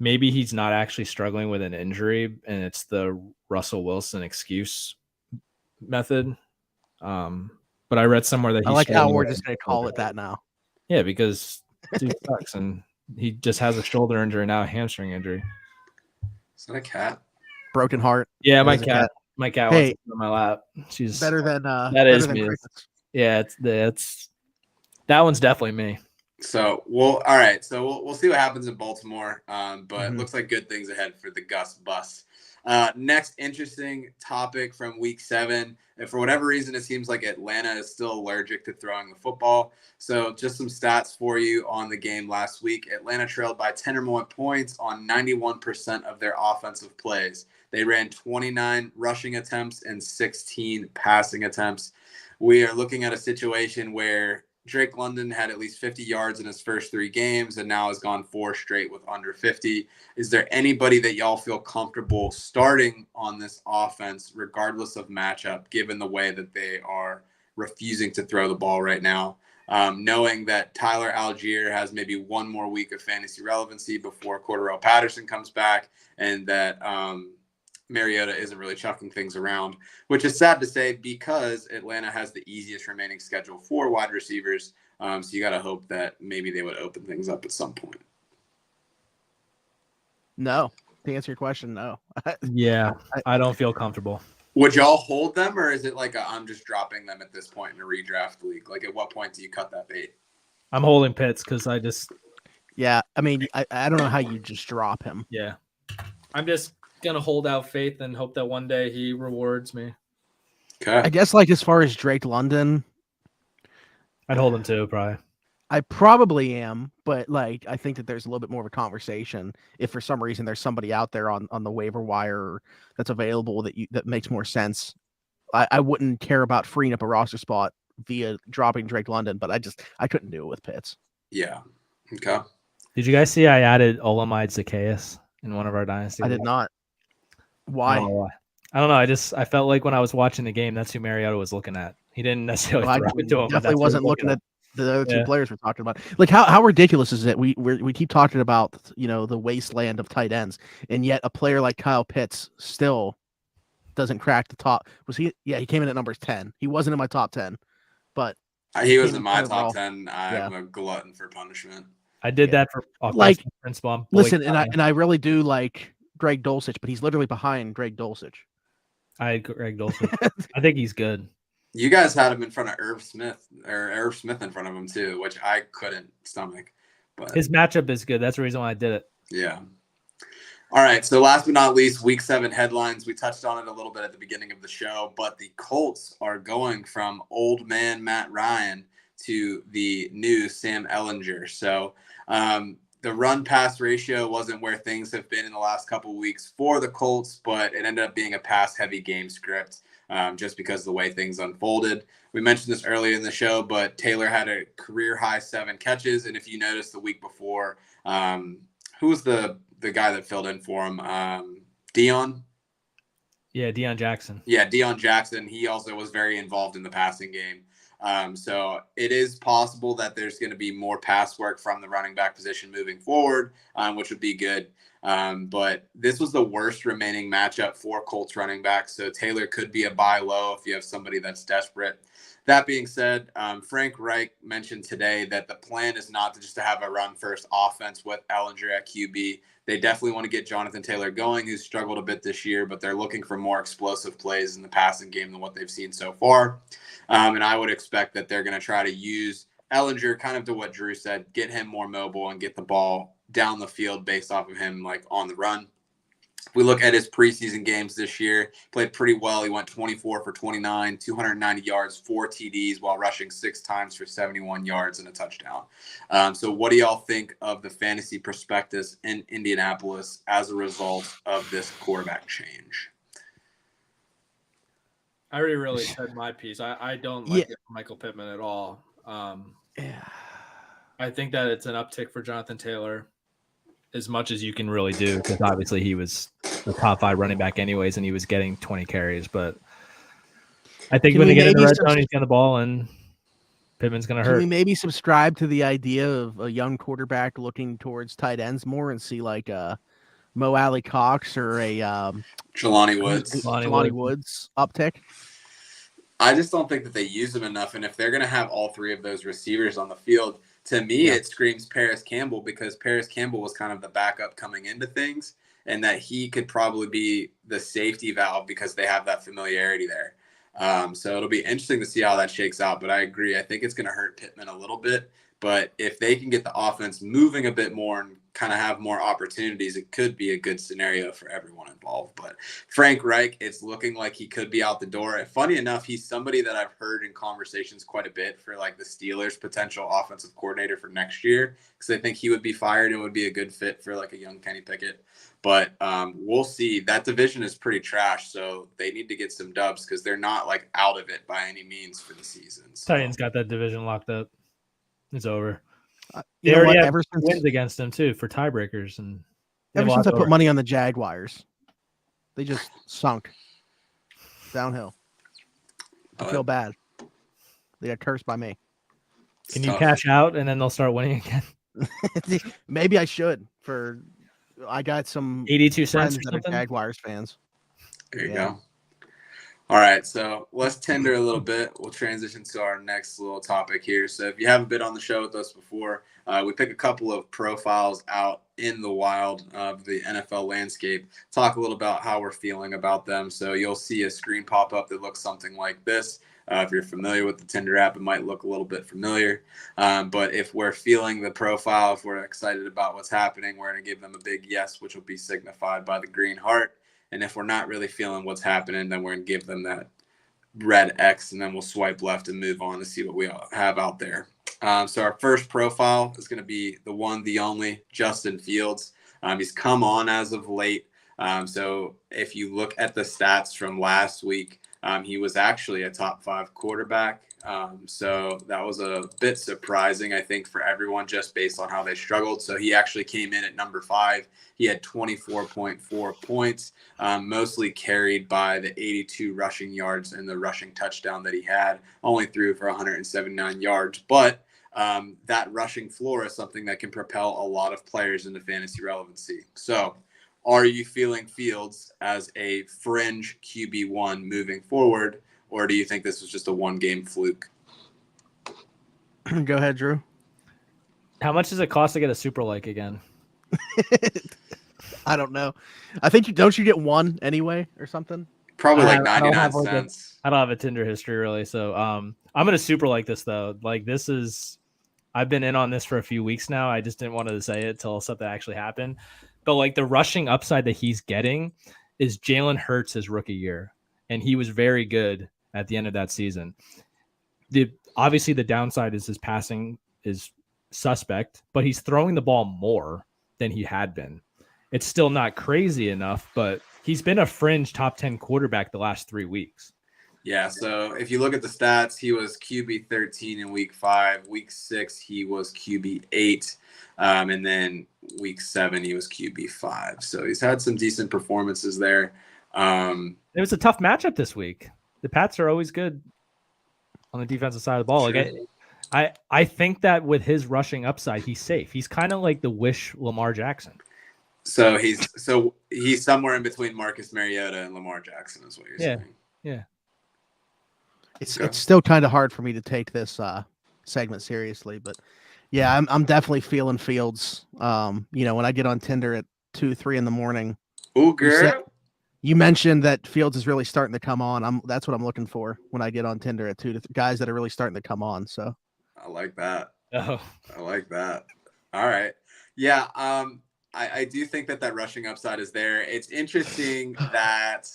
maybe he's not actually struggling with an injury and it's the Russell Wilson excuse method. But I read somewhere that he's I like how struggling we're with just going to call it that now. Yeah, because dude sucks and he just has a shoulder injury now, a hamstring injury. Is that a cat? Broken heart. Yeah, my There's a cat. My cat Hey, wants to sit on my lap. She's Better than that better is than me. crickets. Yeah, it's that one's definitely me. So all right. So we'll see what happens in Baltimore. But it looks like good things ahead for the Gus Bus. Next interesting topic from Week 7. And for whatever reason, it seems like Atlanta is still allergic to throwing the football. So just some stats for you on the game last week. Atlanta trailed by 10 or more points on 91% of their offensive plays. They ran 29 rushing attempts and 16 passing attempts. We are looking at a situation where Drake London had at least 50 yards in his first 3 games and now has gone 4 straight with under 50. Is there anybody that y'all feel comfortable starting on this offense, regardless of matchup, given the way that they are refusing to throw the ball right now? Knowing that Tyler Algier has maybe one more week of fantasy relevancy before Cordarrelle Patterson comes back, and that Mariota isn't really chucking things around, which is sad to say because Atlanta has the easiest remaining schedule for wide receivers. So you got to hope that maybe they would open things up at some point. No, to answer your question, no. Yeah, I don't feel comfortable. Would y'all hold them, or is it like I'm just dropping them at this point in a redraft league? Like, at what point do you cut that bait? I'm holding Pitts because yeah, I mean, I don't know how you just drop him. Yeah, I'm just gonna hold out faith and hope that one day he rewards me. Okay. I guess like as far as Drake London, I'd hold him too, probably. I probably am, but like I think that there's a little bit more of a conversation if for some reason there's somebody out there on the waiver wire that's available that makes more sense. I wouldn't care about freeing up a roster spot via dropping Drake London, but I couldn't do it with Pitts. Yeah. Okay. Did you guys see I added Olamide Zacchaeus in one of our dynasty? I did not. Why? I don't know. I felt like when I was watching the game, that's who Mariota was looking at. He didn't necessarily throw it to him. Definitely wasn't looking at the other 2 players we're talking about. Like how ridiculous is it? We keep talking about the wasteland of tight ends, and yet a player like Kyle Pitts still doesn't crack the top. Was he? Yeah, he came in at number 10. He wasn't in my top 10, but he was in my top 10. I'm a glutton for punishment. I did that for principle. Listen, and I really do like Greg Dulcich, but he's literally behind Greg Dulcich. I had Greg Dulcich. I think he's good. You guys had him in front of Irv Smith in front of him too, which I couldn't stomach. But his matchup is good. That's the reason why I did it. Yeah. All right. So last but not least, Week 7 headlines. We touched on it a little bit at the beginning of the show, but the Colts are going from old man Matt Ryan to the new Sam Ehlinger. So the run-pass ratio wasn't where things have been in the last couple of weeks for the Colts, but it ended up being a pass-heavy game script just because of the way things unfolded. We mentioned this earlier in the show, but Taylor had a career-high 7 catches, and if you noticed the week before, who was the guy that filled in for him? Deion? Yeah, Deion Jackson. Yeah, Deion Jackson. He also was very involved in the passing game. So it is possible that there's going to be more pass work from the running back position moving forward, which would be good. But this was the worst remaining matchup for Colts running backs. So Taylor could be a buy low if you have somebody that's desperate. That being said, Frank Reich mentioned today that the plan is not to have a run-first offense with Ehlinger at QB. They definitely want to get Jonathan Taylor going, who's struggled a bit this year, but they're looking for more explosive plays in the passing game than what they've seen so far. And I would expect that they're going to try to use Ehlinger kind of to what Drew said, get him more mobile and get the ball down the field based off of him like on the run. If we look at his preseason games this year, played pretty well. He went 24 for 29, 290 yards, 4 TDs while rushing 6 times for 71 yards and a touchdown. So what do y'all think of the fantasy prospectus in Indianapolis as a result of this quarterback change? I already really said my piece. I don't like it for Michael Pittman at all. I think that it's an uptick for Jonathan Taylor as much as you can really do, because obviously he was the top 5 running back anyways, and he was getting 20 carries. But I think when they get in the red zone, he's getting the ball, and Pittman's going to hurt. Can we maybe subscribe to the idea of a young quarterback looking towards tight ends more and see like a Mo Alley Cox or a Jelani Woods. Jelani Woods uptick? I just don't think that they use him enough. And if they're going to have all 3 of those receivers on the field, to me, it screams Paris Campbell, because Paris Campbell was kind of the backup coming into things, and that he could probably be the safety valve because they have that familiarity there. So it'll be interesting to see how that shakes out. But I agree. I think it's going to hurt Pittman a little bit. But if they can get the offense moving a bit more and kind of have more opportunities, it could be a good scenario for everyone involved. But Frank Reich, it's looking like he could be out the door. And funny enough, he's somebody that I've heard in conversations quite a bit for like the Steelers' potential offensive coordinator for next year, because I think he would be fired and would be a good fit for like a young Kenny Pickett. But we'll see. That division is pretty trash, so they need to get some dubs because they're not like out of it by any means for the season. So. Titans got that division locked up. It's over. You They know already what? have Ever since wins against them too for tiebreakers, and I watch put over. money on the Jaguars, they just sunk downhill. I feel bad. They got cursed by me. Can you cash out and then they'll start winning again? Maybe I should. I got some 82 friends cents or that are something. Jaguars fans. There you go. All right, so let's tender a little bit. We'll transition to our next little topic here. So if you haven't been on the show with us before, we pick a couple of profiles out in the wild of the NFL landscape, talk a little about how we're feeling about them. So you'll see a screen pop up that looks something like this. If you're familiar with the Tinder app, it might look a little bit familiar. But if we're feeling the profile, if we're excited about what's happening, we're going to give them a big yes, which will be signified by the green heart. And if we're not really feeling what's happening, then we're going to give them that red X, and then we'll swipe left and move on to see what we have out there. So our first profile is going to be the one, the only, Justin Fields. He's come on as of late. So if you look at the stats from last week, he was actually a top 5 quarterback. So that was a bit surprising, I think, for everyone just based on how they struggled. So he actually came in at number 5. He had 24.4 points, mostly carried by the 82 rushing yards and the rushing touchdown that he had, only threw for 179 yards. But that rushing floor is something that can propel a lot of players into fantasy relevancy. So are you feeling Fields as a fringe QB1 moving forward, or do you think this was just a one-game fluke? Go ahead, Drew. How much does it cost to get a super like again? I don't know. I think don't you get one anyway or something? Probably like 99 cents. I don't have a Tinder history really, so I'm gonna super like this though. Like this is, I've been in on this for a few weeks now. I just didn't want to say it till something actually happened. But like the rushing upside that he's getting is Jalen Hurts his rookie year, and he was very good at the end of that season. Obviously the downside is his passing is suspect, but he's throwing the ball more than he had been. It's still not crazy enough, but he's been a fringe top 10 quarterback the last 3 weeks. Yeah, so if you look at the stats, he was QB 13 in week 5. Week 6, he was QB 8. And then week 7, he was QB 5. So he's had some decent performances there. It was a tough matchup this week. The Pats are always good on the defensive side of the ball. Like I think that with his rushing upside, he's safe. He's kind of like the Wish Lamar Jackson. So he's somewhere in between Marcus Mariota and Lamar Jackson, is what you're saying. Yeah. It's still kind of hard for me to take this segment seriously, but yeah, I'm definitely feeling Fields. When I get on Tinder at 2-3 in the morning. Oh, girl. You mentioned that Fields is really starting to come on. That's what I'm looking for when I get on Tinder at 2 to 3 guys that are really starting to come on. So I like that. Oh, I like that. All right. Yeah. I do think that rushing upside is there. It's interesting that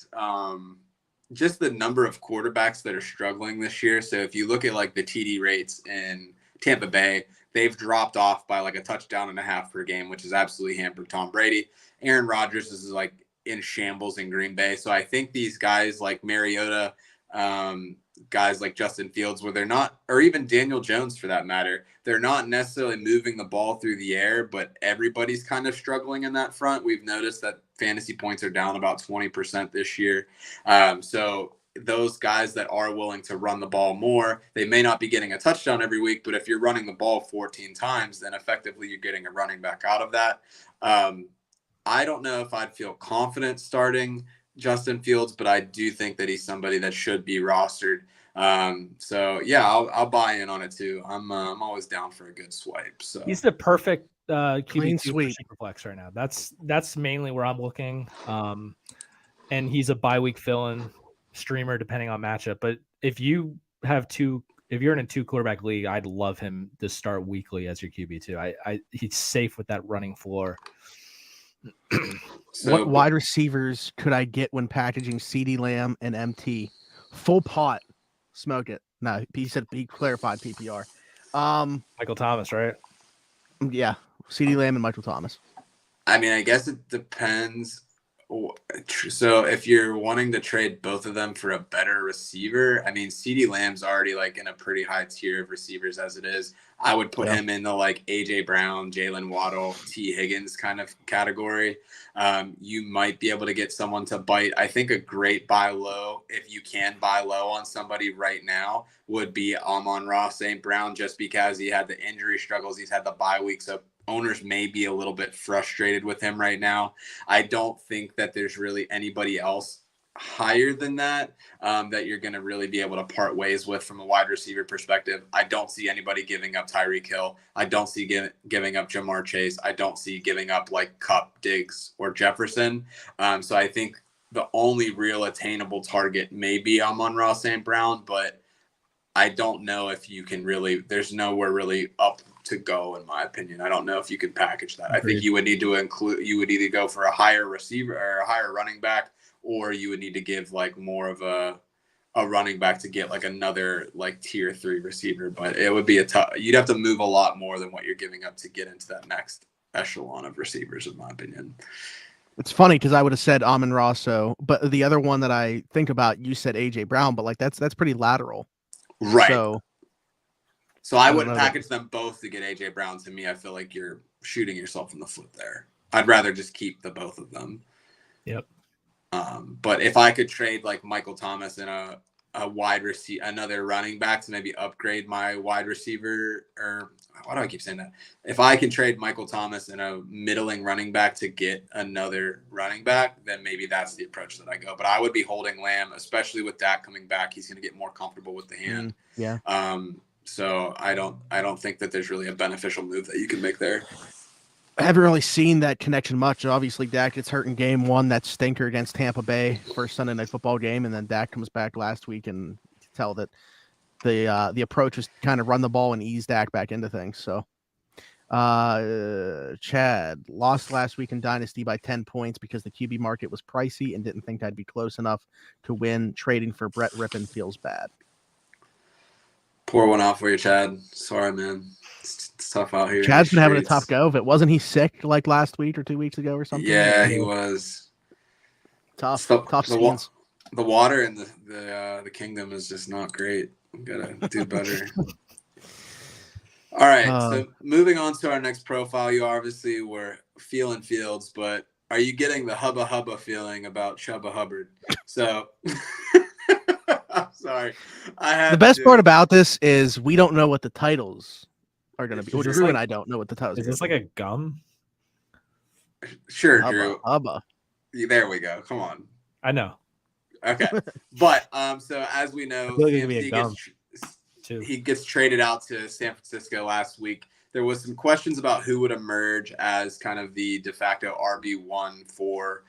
just the number of quarterbacks that are struggling this year. So if you look at like the TD rates in Tampa Bay, they've dropped off by like a touchdown and a half per game, which has absolutely hampered Tom Brady. Aaron Rodgers is like in shambles in Green Bay. So I think these guys like Mariota, guys like Justin Fields, where they're not, or even Daniel Jones for that matter, they're not necessarily moving the ball through the air, but everybody's kind of struggling in that front. We've noticed that fantasy points are down about 20% this year. So those guys that are willing to run the ball more, they may not be getting a touchdown every week, but if you're running the ball 14 times, then effectively you're getting a running back out of that. I don't know if I'd feel confident starting Justin Fields, but I do think that he's somebody that should be rostered. So yeah, I'll buy in on it too. I'm always down for a good swipe. So he's the perfect clean QB2 sweep superflex right now. That's mainly where I'm looking. And he's a bye-week fill-in streamer depending on matchup. But if you're in a 2 quarterback league, I'd love him to start weekly as your QB2. He's safe with that running floor. What wide receivers could I get when packaging CeeDee Lamb and MT? Full pot. Smoke it. No, he clarified PPR. Michael Thomas, right? Yeah. CeeDee Lamb and Michael Thomas. I mean, I guess it depends So if you're wanting to trade both of them for a better receiver, I mean, CeeDee Lamb's already like in a pretty high tier of receivers as it is. I would put him in the like AJ Brown, Jalen Waddle, T Higgins kind of category. You might be able to get someone to bite. I think a great buy low, if you can buy low on somebody right now, would be Amon-Ra St. Brown, just because he had the injury struggles. He's had the bye week. So owners may be a little bit frustrated with him right now. I don't think that there's really anybody else higher than that that you're going to really be able to part ways with from a wide receiver perspective. I don't see anybody giving up Tyreek Hill. I don't see giving up Jamar Chase. I don't see giving up like Kupp, Diggs, or Jefferson. So I think the only real attainable target may be Amon-Ra St. Brown, but I don't know if you can really, there's nowhere really up to go, in my opinion. I don't know if you can package that. Agreed. I think you would need to include, you would either go for a higher receiver or a higher running back, or you would need to give like more of a running back to get like another like tier 3 receiver. But it would be you'd have to move a lot more than what you're giving up to get into that next echelon of receivers, in my opinion. It's funny because I would have said Amon-Ra, but the other one that I think about, you said AJ Brown, but like that's pretty lateral. Right. So I wouldn't package them both to get AJ Brown. To me, I feel like you're shooting yourself in the foot there. I'd rather just keep the both of them. Yep. But if I could trade like Michael Thomas and a wide receiver, another running back to maybe upgrade my wide receiver, or why do I keep saying that? If I can trade Michael Thomas and a middling running back to get another running back, then maybe that's the approach that I go. But I would be holding Lamb, especially with Dak coming back. He's going to get more comfortable with the hand. Yeah. So I don't think that there's really a beneficial move that you can make there. I haven't really seen that connection much. Obviously, Dak gets hurt in game 1, that stinker against Tampa Bay, first Sunday Night Football game, and then Dak comes back last week, and you can tell that the approach was kind of run the ball and ease Dak back into things. So, Chad lost last week in Dynasty by 10 points because the QB market was pricey and didn't think I'd be close enough to win. Trading for Brett Rippon feels bad. Pour one out for you, Chad. Sorry, man. It's tough out here. Chad's been having a tough go of it. Wasn't he sick like last week or 2 weeks ago or something? Yeah, he was. Tough The scenes. The water in the kingdom is just not great. We gotta do better. All right. So moving on to our next profile, you obviously were feeling Fields, but are you getting the hubba hubba feeling about Chuba Hubbard? So I'm sorry. The best part about this is we don't know what the titles are going to be. Drew and I don't know what the titles are. Is this like a gum? Sure, hubba, Drew. Hubba. There we go. Come on. I know. Okay. But so as we know, He gets traded out to San Francisco last week. There was some questions about who would emerge as kind of the de facto RB1 for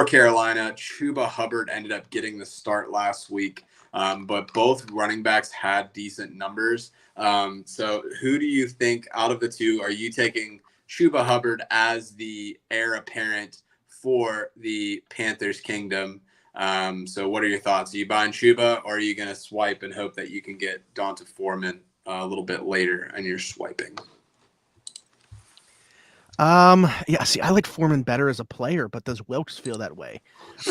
Carolina. Chuba Hubbard ended up getting the start last week, but both running backs had decent numbers. So who do you think out of the two, are you taking Chuba Hubbard as the heir apparent for the Panthers kingdom? So what are your thoughts? Are you buying Chuba, or are you going to swipe and hope that you can get Donta Foreman a little bit later and you're swiping? Yeah, see, I like Foreman better as a player, but does Wilkes feel that way?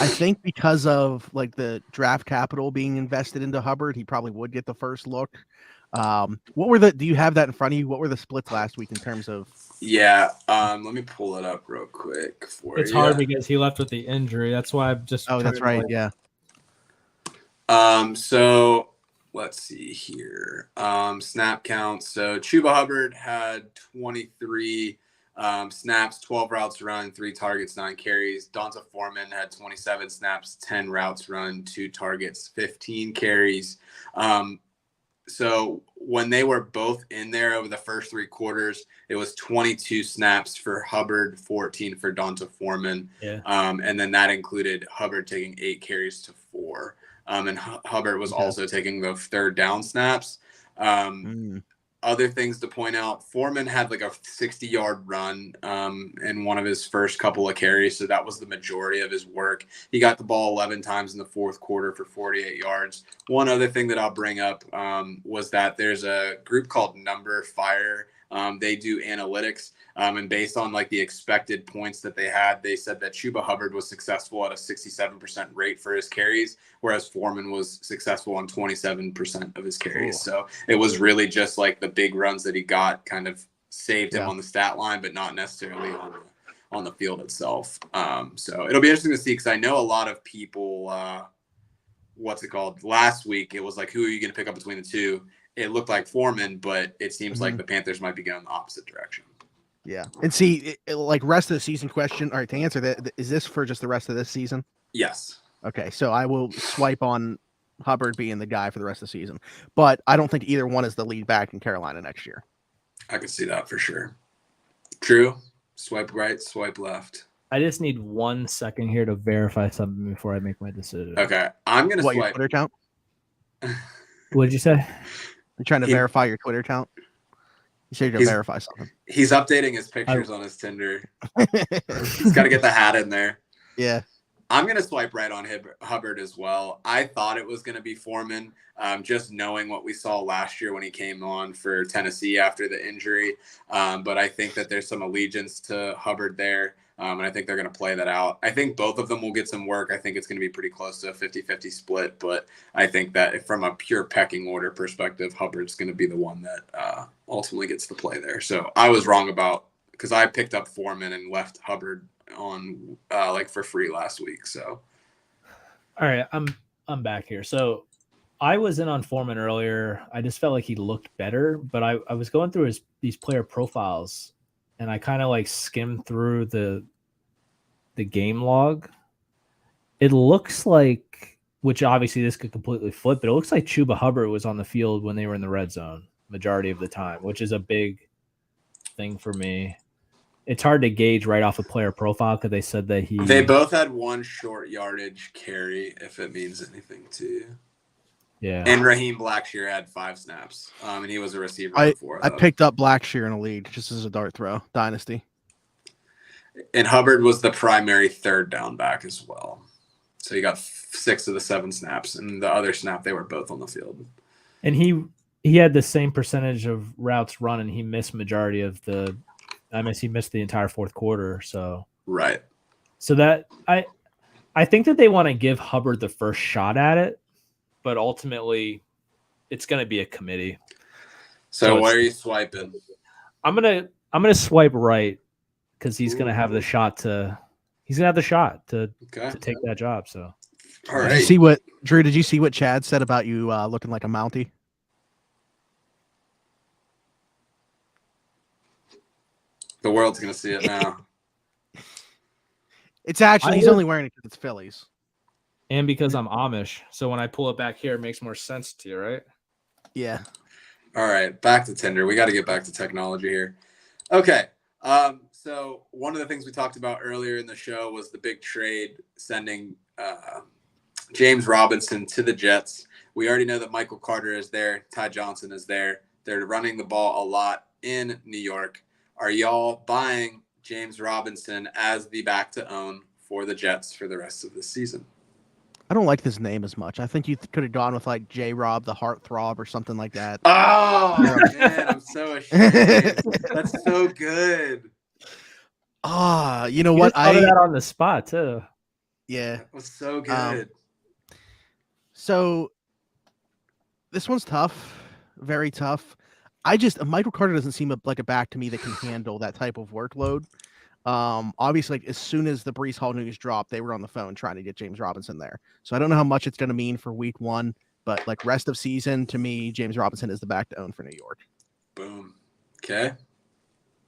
I think because of like the draft capital being invested into Hubbard, he probably would get the first look. Do you have that in front of you? What were the splits last week in terms of? Yeah. Let me pull it up real quick for It's hard because he left with the injury. That's why I'm just. Oh, that's right. Yeah. So let's see here. Snap count. So Chuba Hubbard had 23 snaps, 12 routes run, 3 targets, 9 carries. Donta Foreman had 27 snaps, 10 routes run, 2 targets, 15 carries. So when they were both in there over the first 3 quarters, it was 22 snaps for Hubbard, 14 for Donta Foreman. Yeah. And then that included Hubbard taking 8 carries to 4. And Hubbard was also taking the third down snaps. Other things to point out, Foreman had like a 60-yard run in one of his first couple of carries, so that was the majority of his work. He got the ball 11 times in the fourth quarter for 48 yards. One other thing that I'll bring up was that there's a group called Number Fire They do analytics. And based on like the expected points that they had, they said that Chuba Hubbard was successful at a 67% rate for his carries, whereas Foreman was successful on 27% of his carries. Cool. So it was really just like the big runs that he got kind of saved him on the stat line, but not necessarily on the field itself. So it'll be interesting to see, because I know a lot of people, last week, it was like, who are you going to pick up between the two? It looked like Foreman, but it seems like the Panthers might be going the opposite direction. Yeah. And see, like rest of the season question. All right, to answer that, is this for just the rest of this season? Yes. Okay, so I will swipe on Hubbard being the guy for the rest of the season. But I don't think either one is the lead back in Carolina next year. I can see that for sure. True. Swipe right, swipe left. I just need 1 second here to verify something before I make my decision. Okay. I'm going to swipe. Your Twitter account? What did you say? You're trying to verify your Twitter account? You said you're going to verify something. He's updating his pictures on his Tinder. He's got to get the hat in there. Yeah. I'm going to swipe right on Hubbard as well. I thought it was going to be Foreman, just knowing what we saw last year when he came on for Tennessee after the injury. But I think that there's some allegiance to Hubbard there, and I think they're going to play that out. I think both of them will get some work. I think it's going to be pretty close to a 50-50 split, but I think that from a pure pecking order perspective, Hubbard's going to be the one that ultimately gets the play there. So I was wrong because I picked up Foreman and left Hubbard on like for free last week. So all right, I'm back here. So I was in on Foreman earlier. I just felt like he looked better, but I was going through these player profiles, and I kind of like skimmed through the game log. It looks like, which obviously this could completely flip, but it looks like Chuba Hubbard was on the field when they were in the red zone majority of the time, which is a big thing for me. It's hard to gauge right off a player profile because they said that they both had one short yardage carry, if it means anything to you. Yeah. And Raheem Blackshear had 5 snaps, and he was a receiver before. I picked up Blackshear in a league just as a dart throw dynasty. And Hubbard was the primary third down back as well. So he got 6 of the 7 snaps, and the other snap they were both on the field. And he had the same percentage of routes run, and he missed majority of the. He missed the entire fourth quarter. So right. So that I think that they want to give Hubbard the first shot at it, but ultimately it's going to be a committee. So where are you swiping? I'm gonna swipe right because he's gonna have the shot to take that job. So all right. Did you see what Chad said about you looking like a Mountie? The world's going to see it now. It's actually, he's only wearing it because it's Phillies. And because I'm Amish. So when I pull it back here, it makes more sense to you, right? Yeah. All right. Back to Tinder. We got to get back to technology here. Okay. So one of the things we talked about earlier in the show was the big trade sending James Robinson to the Jets. We already know that Michael Carter is there. Ty Johnson is there. They're running the ball a lot in New York. Are y'all buying James Robinson as the back to own for the Jets for the rest of the season? I don't like this name as much. I think you could have gone with like J-Rob, the Heartthrob, or something like that. Oh, man, I'm so ashamed. That's so good. You know what? I that on the spot too. Yeah. That was so good. So this one's tough, very tough. Michael Carter doesn't seem like a back to me that can handle that type of workload. Obviously, like, as soon as the Breece Hall news dropped, they were on the phone trying to get James Robinson there. So I don't know how much it's going to mean for week 1, but like rest of season, to me, James Robinson is the back to own for New York. Boom. Okay.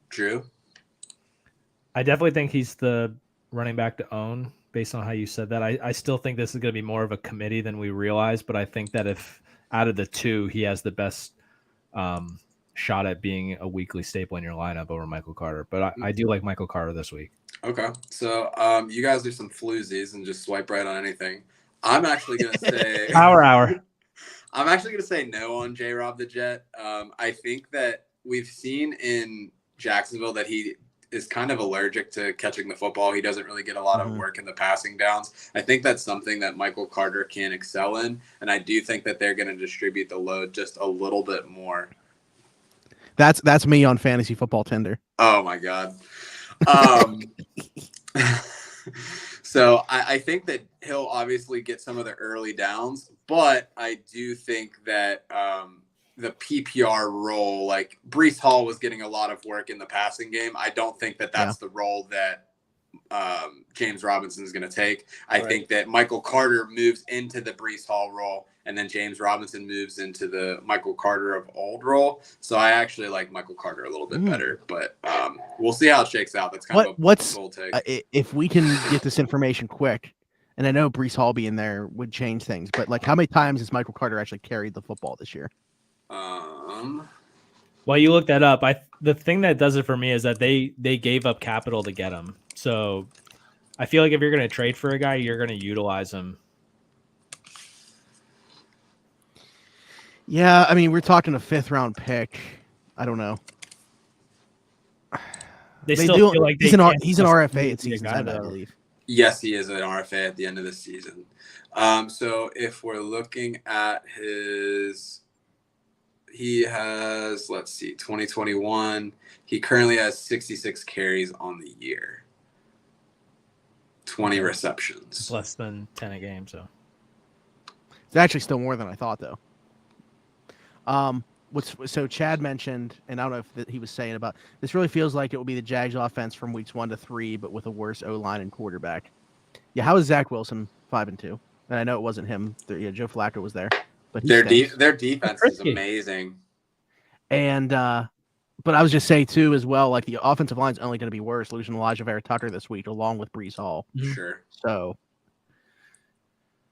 Drew? I definitely think he's the running back to own based on how you said that. I still think this is going to be more of a committee than we realize, but I think that if out of the two, he has the best shot at being a weekly staple in your lineup over Michael Carter. But I do like Michael Carter this week. Okay. So you guys are some floozies and just swipe right on anything. I'm actually going to say Power hour. I'm actually going to say no on J-Rob the Jet. I think that we've seen in Jacksonville that he is kind of allergic to catching the football. He doesn't really get a lot of work in the passing downs. I think that's something that Michael Carter can excel in. And I do think that they're going to distribute the load just a little bit more. That's me on fantasy football Tinder. Oh my God. So I think that he'll obviously get some of the early downs, but I do think that the PPR role, like Breece Hall was getting a lot of work in the passing game. I don't think that that's the role that James Robinson is going to take. I think that Michael Carter moves into the Breece Hall role, and then James Robinson moves into the Michael Carter of old role. So I actually like Michael Carter a little bit better, but we'll see how it shakes out. That's kind of a bold take. If we can get this information quick, and I know Breece Hall being there would change things, but like how many times has Michael Carter actually carried the football this year? Well, you look that up. The thing that does it for me is that they gave up capital to get him. So I feel like if you're going to trade for a guy, you're going to utilize him. Yeah, I mean, we're talking a 5th round pick. I don't know. They still feel like he's an RFA at season 10, I believe. Yes, he is an RFA at the end of the season. So if we're looking at he has, let's see, 2021. He currently has 66 carries on the year. 20 receptions. It's less than 10 a game, so. It's actually still more than I thought, though. So Chad mentioned, and I don't know if he was saying about this, really feels like it will be the Jags offense from weeks 1 to 3, but with a worse O-line and quarterback. Yeah, how is Zach Wilson 5-2? And I know it wasn't him. Yeah, Joe Flacco was there, but their defense is amazing. And but I was just saying too as well, like the offensive line is only going to be worse, losing Elijah Vera Tucker this week along with Breece Hall. Sure. So,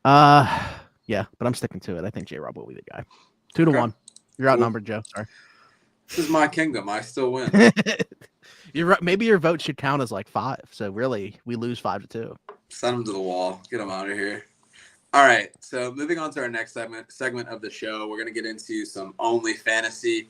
yeah, but I'm sticking to it. I think J-Rob will be the guy. 2-1. You're outnumbered, Joe. Sorry. This is my kingdom. I still win. You're right. Maybe your vote should count as like 5. So really, we lose 5-2. Send them to the wall. Get them out of here. All right. So moving on to our next segment of the show, we're going to get into some only fantasy.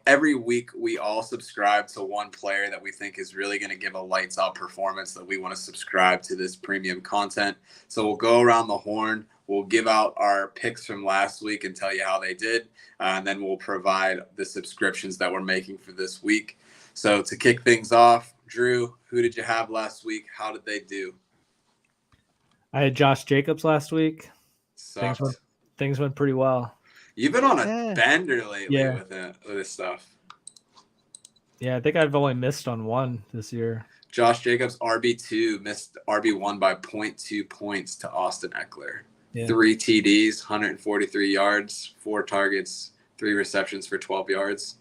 Every week we all subscribe to one player that we think is really going to give a lights out performance that we want to subscribe to this premium content. So we'll go around the horn. We'll give out our picks from last week and tell you how they did. And then we'll provide the subscriptions that we're making for this week. So to kick things off, Drew, who did you have last week? How did they do? I had Josh Jacobs last week. Things went pretty well. You've been on a bender lately with this stuff. Yeah, I think I've only missed on one this year. Josh Jacobs, RB2, missed RB1 by 0.2 points to Austin Eckler. Yeah. 3 TDs, 143 yards, 4 targets, 3 receptions for 12 yards.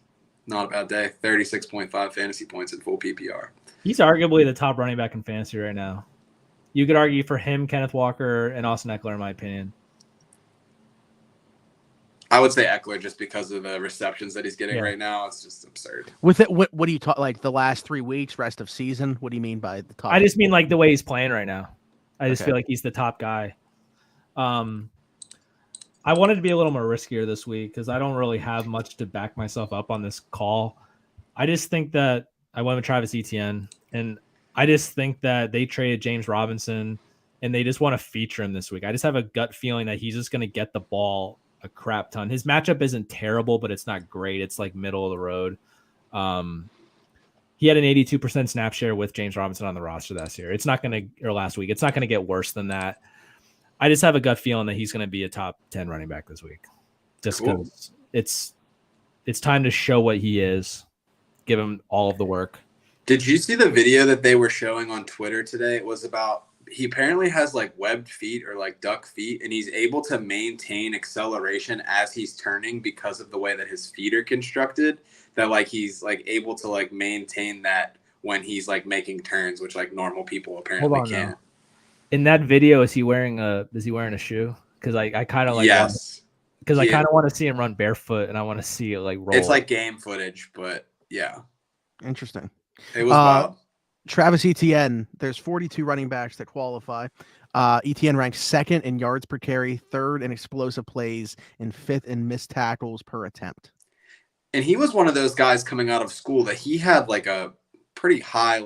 Not a bad day. 36.5 fantasy points in full PPR. He's arguably the top running back in fantasy right now. You could argue for him, Kenneth Walker, and Austin Eckler, in my opinion. I would say Eckler just because of the receptions that he's getting right now. It's just absurd. With it, what do you talk like the last 3 weeks, rest of season? What do you mean by the top? I just mean like the way he's playing right now. I just feel like he's the top guy. I wanted to be a little more riskier this week because I don't really have much to back myself up on this call. I just think that I went with Travis Etienne, and I just think that they traded James Robinson, and they just want to feature him this week. I just have a gut feeling that he's just going to get the ball a crap ton. His matchup isn't terrible, but it's not great. It's like middle of the road. He had an 82% snap share with James Robinson on the roster last week. It's not going to get worse than that. I just have a gut feeling that he's going to be a top 10 running back this week. Just because it's time to show what he is. Give him all of the work. Did you see the video that they were showing on Twitter today? It was about, he apparently has like webbed feet or like duck feet, and he's able to maintain acceleration as he's turning because of the way that his feet are constructed, that like he's like able to like maintain that when he's like making turns, which like normal people apparently can't. Now. In that video, is he wearing a shoe? Because I kind of like I kind of want to see him run barefoot, and I want to see it like roll. It's like game footage, but yeah. Interesting. It was wild. Travis Etienne, there's 42 running backs that qualify. Etienne ranks 2nd in yards per carry, 3rd in explosive plays, and 5th in missed tackles per attempt. And he was one of those guys coming out of school that he had like a pretty high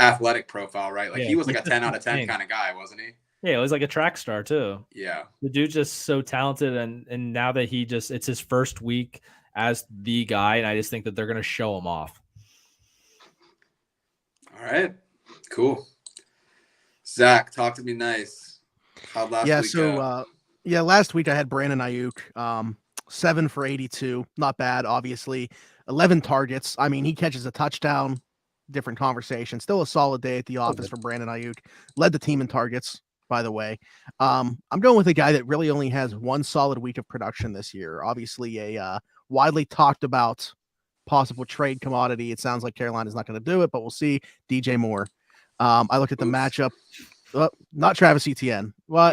athletic profile, right? Like he was like a 10 out of 10 kind of guy, wasn't he? Yeah, it was like a track star too. Yeah. The dude's just so talented, and now that it's his first week as the guy, and I just think that they're gonna show him off. All right. Cool. Zach, talk to me nice. How'd last week go? Last week I had Brandon Ayuk, 7 for 82, not bad, obviously. 11 targets. I mean, he catches a touchdown, different conversation. Still a solid day at the office for Brandon Ayuk. Led the team in targets, by the way. I'm going with a guy that really only has one solid week of production this year. Obviously, a widely talked about possible trade commodity. It sounds like Carolina's not going to do it, but we'll see. DJ Moore. I looked at the matchup. Not Travis Etienne. Well,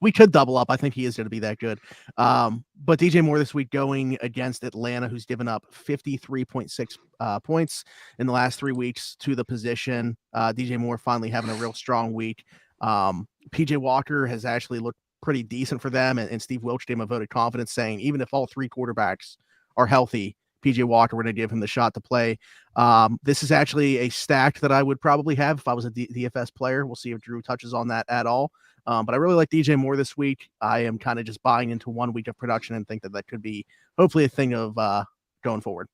we could double up. I think he is going to be that good. But DJ Moore this week going against Atlanta, who's given up 53.6 points in the last 3 weeks to the position. DJ Moore finally having a real strong week. PJ Walker has actually looked pretty decent for them, and Steve Wilch gave him a vote of confidence, saying even if all 3 quarterbacks are healthy, PJ Walker, we're going to give him the shot to play. This is actually a stack that I would probably have if I was a DFS player. We'll see if Drew touches on that at all. But I really like DJ Moore this week. I am kind of just buying into 1 week of production and think that could be hopefully a thing of going forward.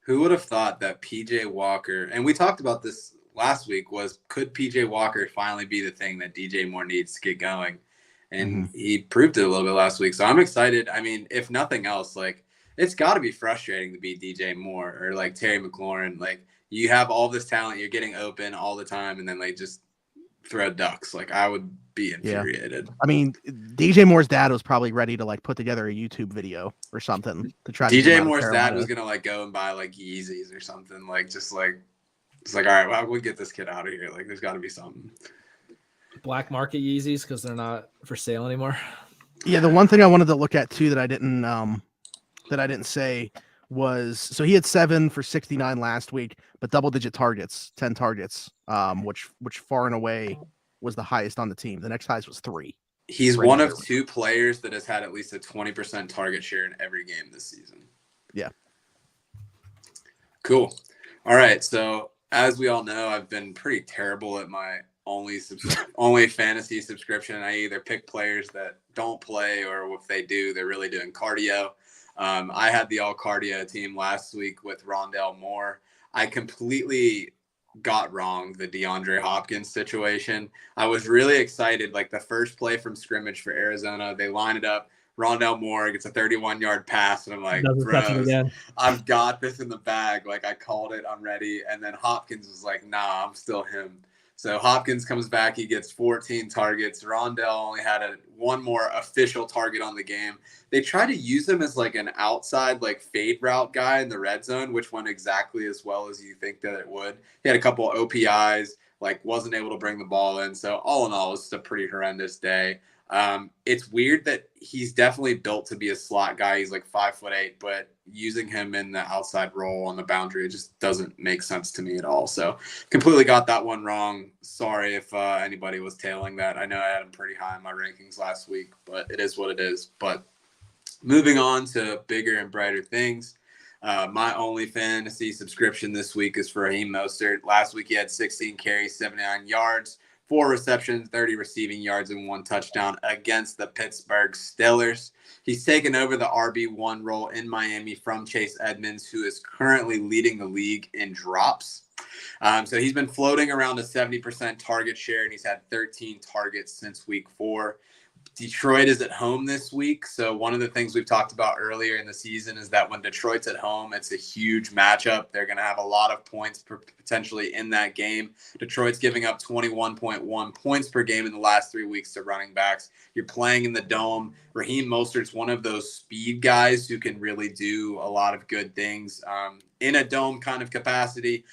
Who would have thought that PJ Walker, and we talked about this last week, could PJ Walker finally be the thing that DJ Moore needs to get going? And he proved it a little bit last week. So I'm excited. I mean, if nothing else, like, it's got to be frustrating to be DJ Moore or like Terry McLaurin. Like, you have all this talent, you're getting open all the time, and then like just throw ducks. Like, I would be infuriated. Yeah. I mean, DJ Moore's dad was probably ready to like put together a YouTube video or something to try. DJ Moore's dad was gonna like go and buy like Yeezys or something. Like, just like it's like, all right, well, we'll get this kid out of here. Like, there's got to be something. Black market Yeezys because they're not for sale anymore. Yeah, the one thing I wanted to look at too that I didn't say was, so he had 7 for 69 last week, but double-digit targets, 10 targets, which far and away was the highest on the team. The next highest was 3. He's one of 2 players that has had at least a 20% target share in every game this season. Yeah. Cool. All right. So as we all know, I've been pretty terrible at my only fantasy subscription. I either pick players that don't play, or if they do, they're really doing cardio. I had the all cardio team last week with Rondell Moore. I completely got wrong the DeAndre Hopkins situation. I was really excited. Like, the first play from scrimmage for Arizona, they line it up. Rondell Moore gets a 31-yard pass, and I'm like, bros, I've got this in the bag. Like, I called it. I'm ready. And then Hopkins was like, nah, I'm still him. So Hopkins comes back. He gets 14 targets. Rondell only had one more official target on the game. They tried to use him as like an outside, like fade route guy in the red zone, which went exactly as well as you think that it would. He had a couple of OPIs, like wasn't able to bring the ball in. So all in all, it's a pretty horrendous day. It's weird that he's definitely built to be a slot guy. He's like 5'8", but using him in the outside role on the boundary, it just doesn't make sense to me at all. So completely got that one wrong. Sorry if anybody was tailing that. I know I had him pretty high in my rankings last week, but it is what it is. But moving on to bigger and brighter things. My only fantasy subscription this week is for Raheem Mostert. Last week he had 16 carries, 79 yards. 4 receptions, 30 receiving yards, and 1 touchdown against the Pittsburgh Steelers. He's taken over the RB1 role in Miami from Chase Edmonds, who is currently leading the league in drops. So he's been floating around a 70% target share, and he's had 13 targets since week 4. Detroit is at home this week. So one of the things we've talked about earlier in the season is that when Detroit's at home, it's a huge matchup. They're going to have a lot of points potentially in that game. Detroit's giving up 21.1 points per game in the last 3 weeks to running backs. You're playing in the dome. Raheem Mostert's one of those speed guys who can really do a lot of good things in a dome kind of capacity.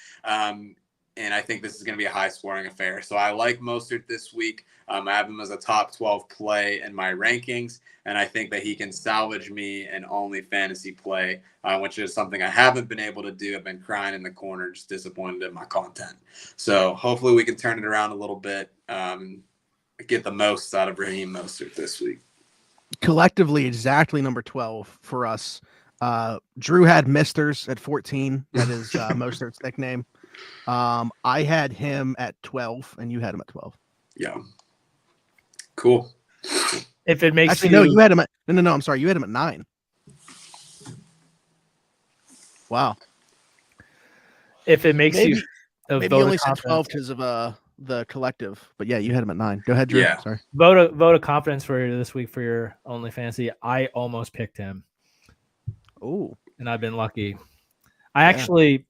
And I think this is going to be a high-scoring affair. So I like Mostert this week. I have him as a top 12 play in my rankings, and I think that he can salvage me an only fantasy play, which is something I haven't been able to do. I've been crying in the corner, just disappointed in my content. So hopefully we can turn it around a little bit, get the most out of Raheem Mostert this week. Collectively, exactly number 12 for us. Drew had Misters at 14. That is Mostert's nickname. I had him at 12, and you had him at 12. Yeah. Cool. If it makes Actually, no, you had him at no. I'm sorry, you had him at 9. Wow. If it makes you maybe you only said 12 because of the collective, but yeah, you had him at 9. Go ahead, Drew. Yeah. Sorry. vote of confidence for this week for your only fantasy. I almost picked him. Oh, and I've been lucky. I actually,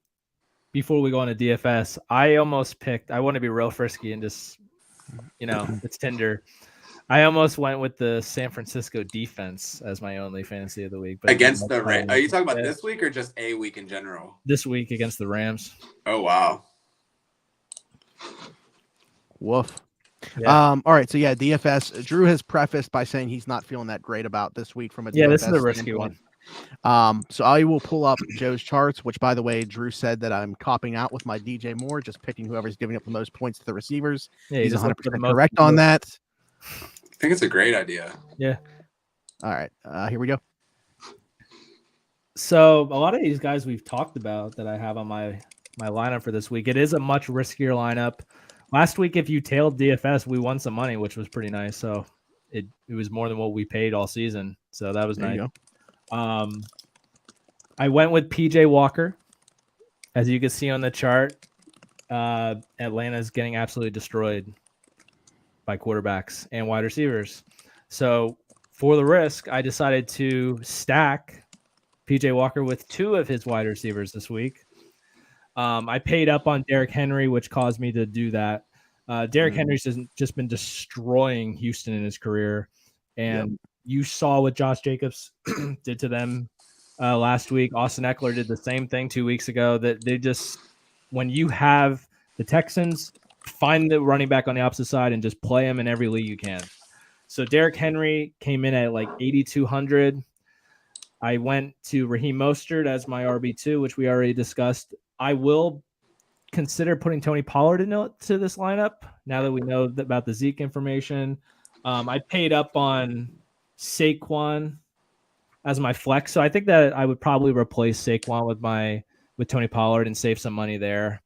before we go into DFS, I almost picked. I want to be real frisky and just, it's Tinder. I almost went with the San Francisco defense as my only fantasy of the week. But against the Rams. Are you talking about this week or just a week in general? This week against the Rams. Oh, wow. Woof. Yeah. All right. So, yeah, DFS. Drew has prefaced by saying he's not feeling that great about this week from a DFS this is a risky one. So I will pull up Joe's charts, which, by the way, Drew said that I'm copping out with my DJ Moore, just picking whoever's giving up the most points to the receivers. Yeah, he's 100% correct on that. I think it's a great idea. Yeah. All right. Here we go. So a lot of these guys we've talked about that I have on my lineup for this week. It is a much riskier lineup. Last week, if you tailed DFS, we won some money, which was pretty nice. So it was more than what we paid all season. So that was nice. I went with PJ Walker. As you can see on the chart, Atlanta's getting absolutely destroyed by quarterbacks and wide receivers. So for the risk, I decided to stack PJ Walker with 2 of his wide receivers this week. I paid up on Derrick Henry, which caused me to do that. Derrick Henry's just been destroying Houston in his career. And you saw what Josh Jacobs did to them last week. Austin Eckler did the same thing 2 weeks ago. That they just, when you have the Texans, find the running back on the opposite side and just play him in every league you can. So Derrick Henry came in at like 8,200. I went to Raheem Mostert as my RB2, which we already discussed. I will consider putting Tony Pollard into this lineup now that we know about the Zeke information. I paid up on Saquon as my flex, so I think that I would probably replace Saquon with Tony Pollard and save some money there.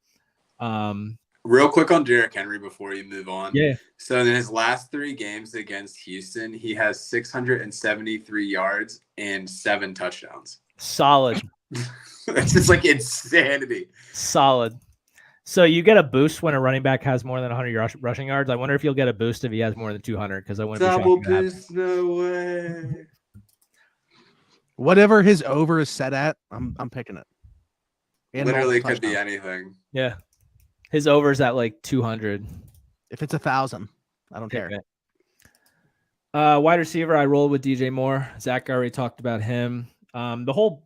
Real quick on Derrick Henry before you move on. Yeah. So in his last 3 games against Houston, he has 673 yards and 7 touchdowns. Solid. It's just like insanity. Solid. So you get a boost when a running back has more than 100 rushing yards. I wonder if you'll get a boost if he has more than 200, because I wouldn't double be shocked. Boost, no way. Whatever his over is set at, I'm picking it. And literally could be anything. Yeah. His over's at like 200. If it's 1,000, I don't care. Wide receiver, I rolled with DJ Moore. Zach already talked about him. The whole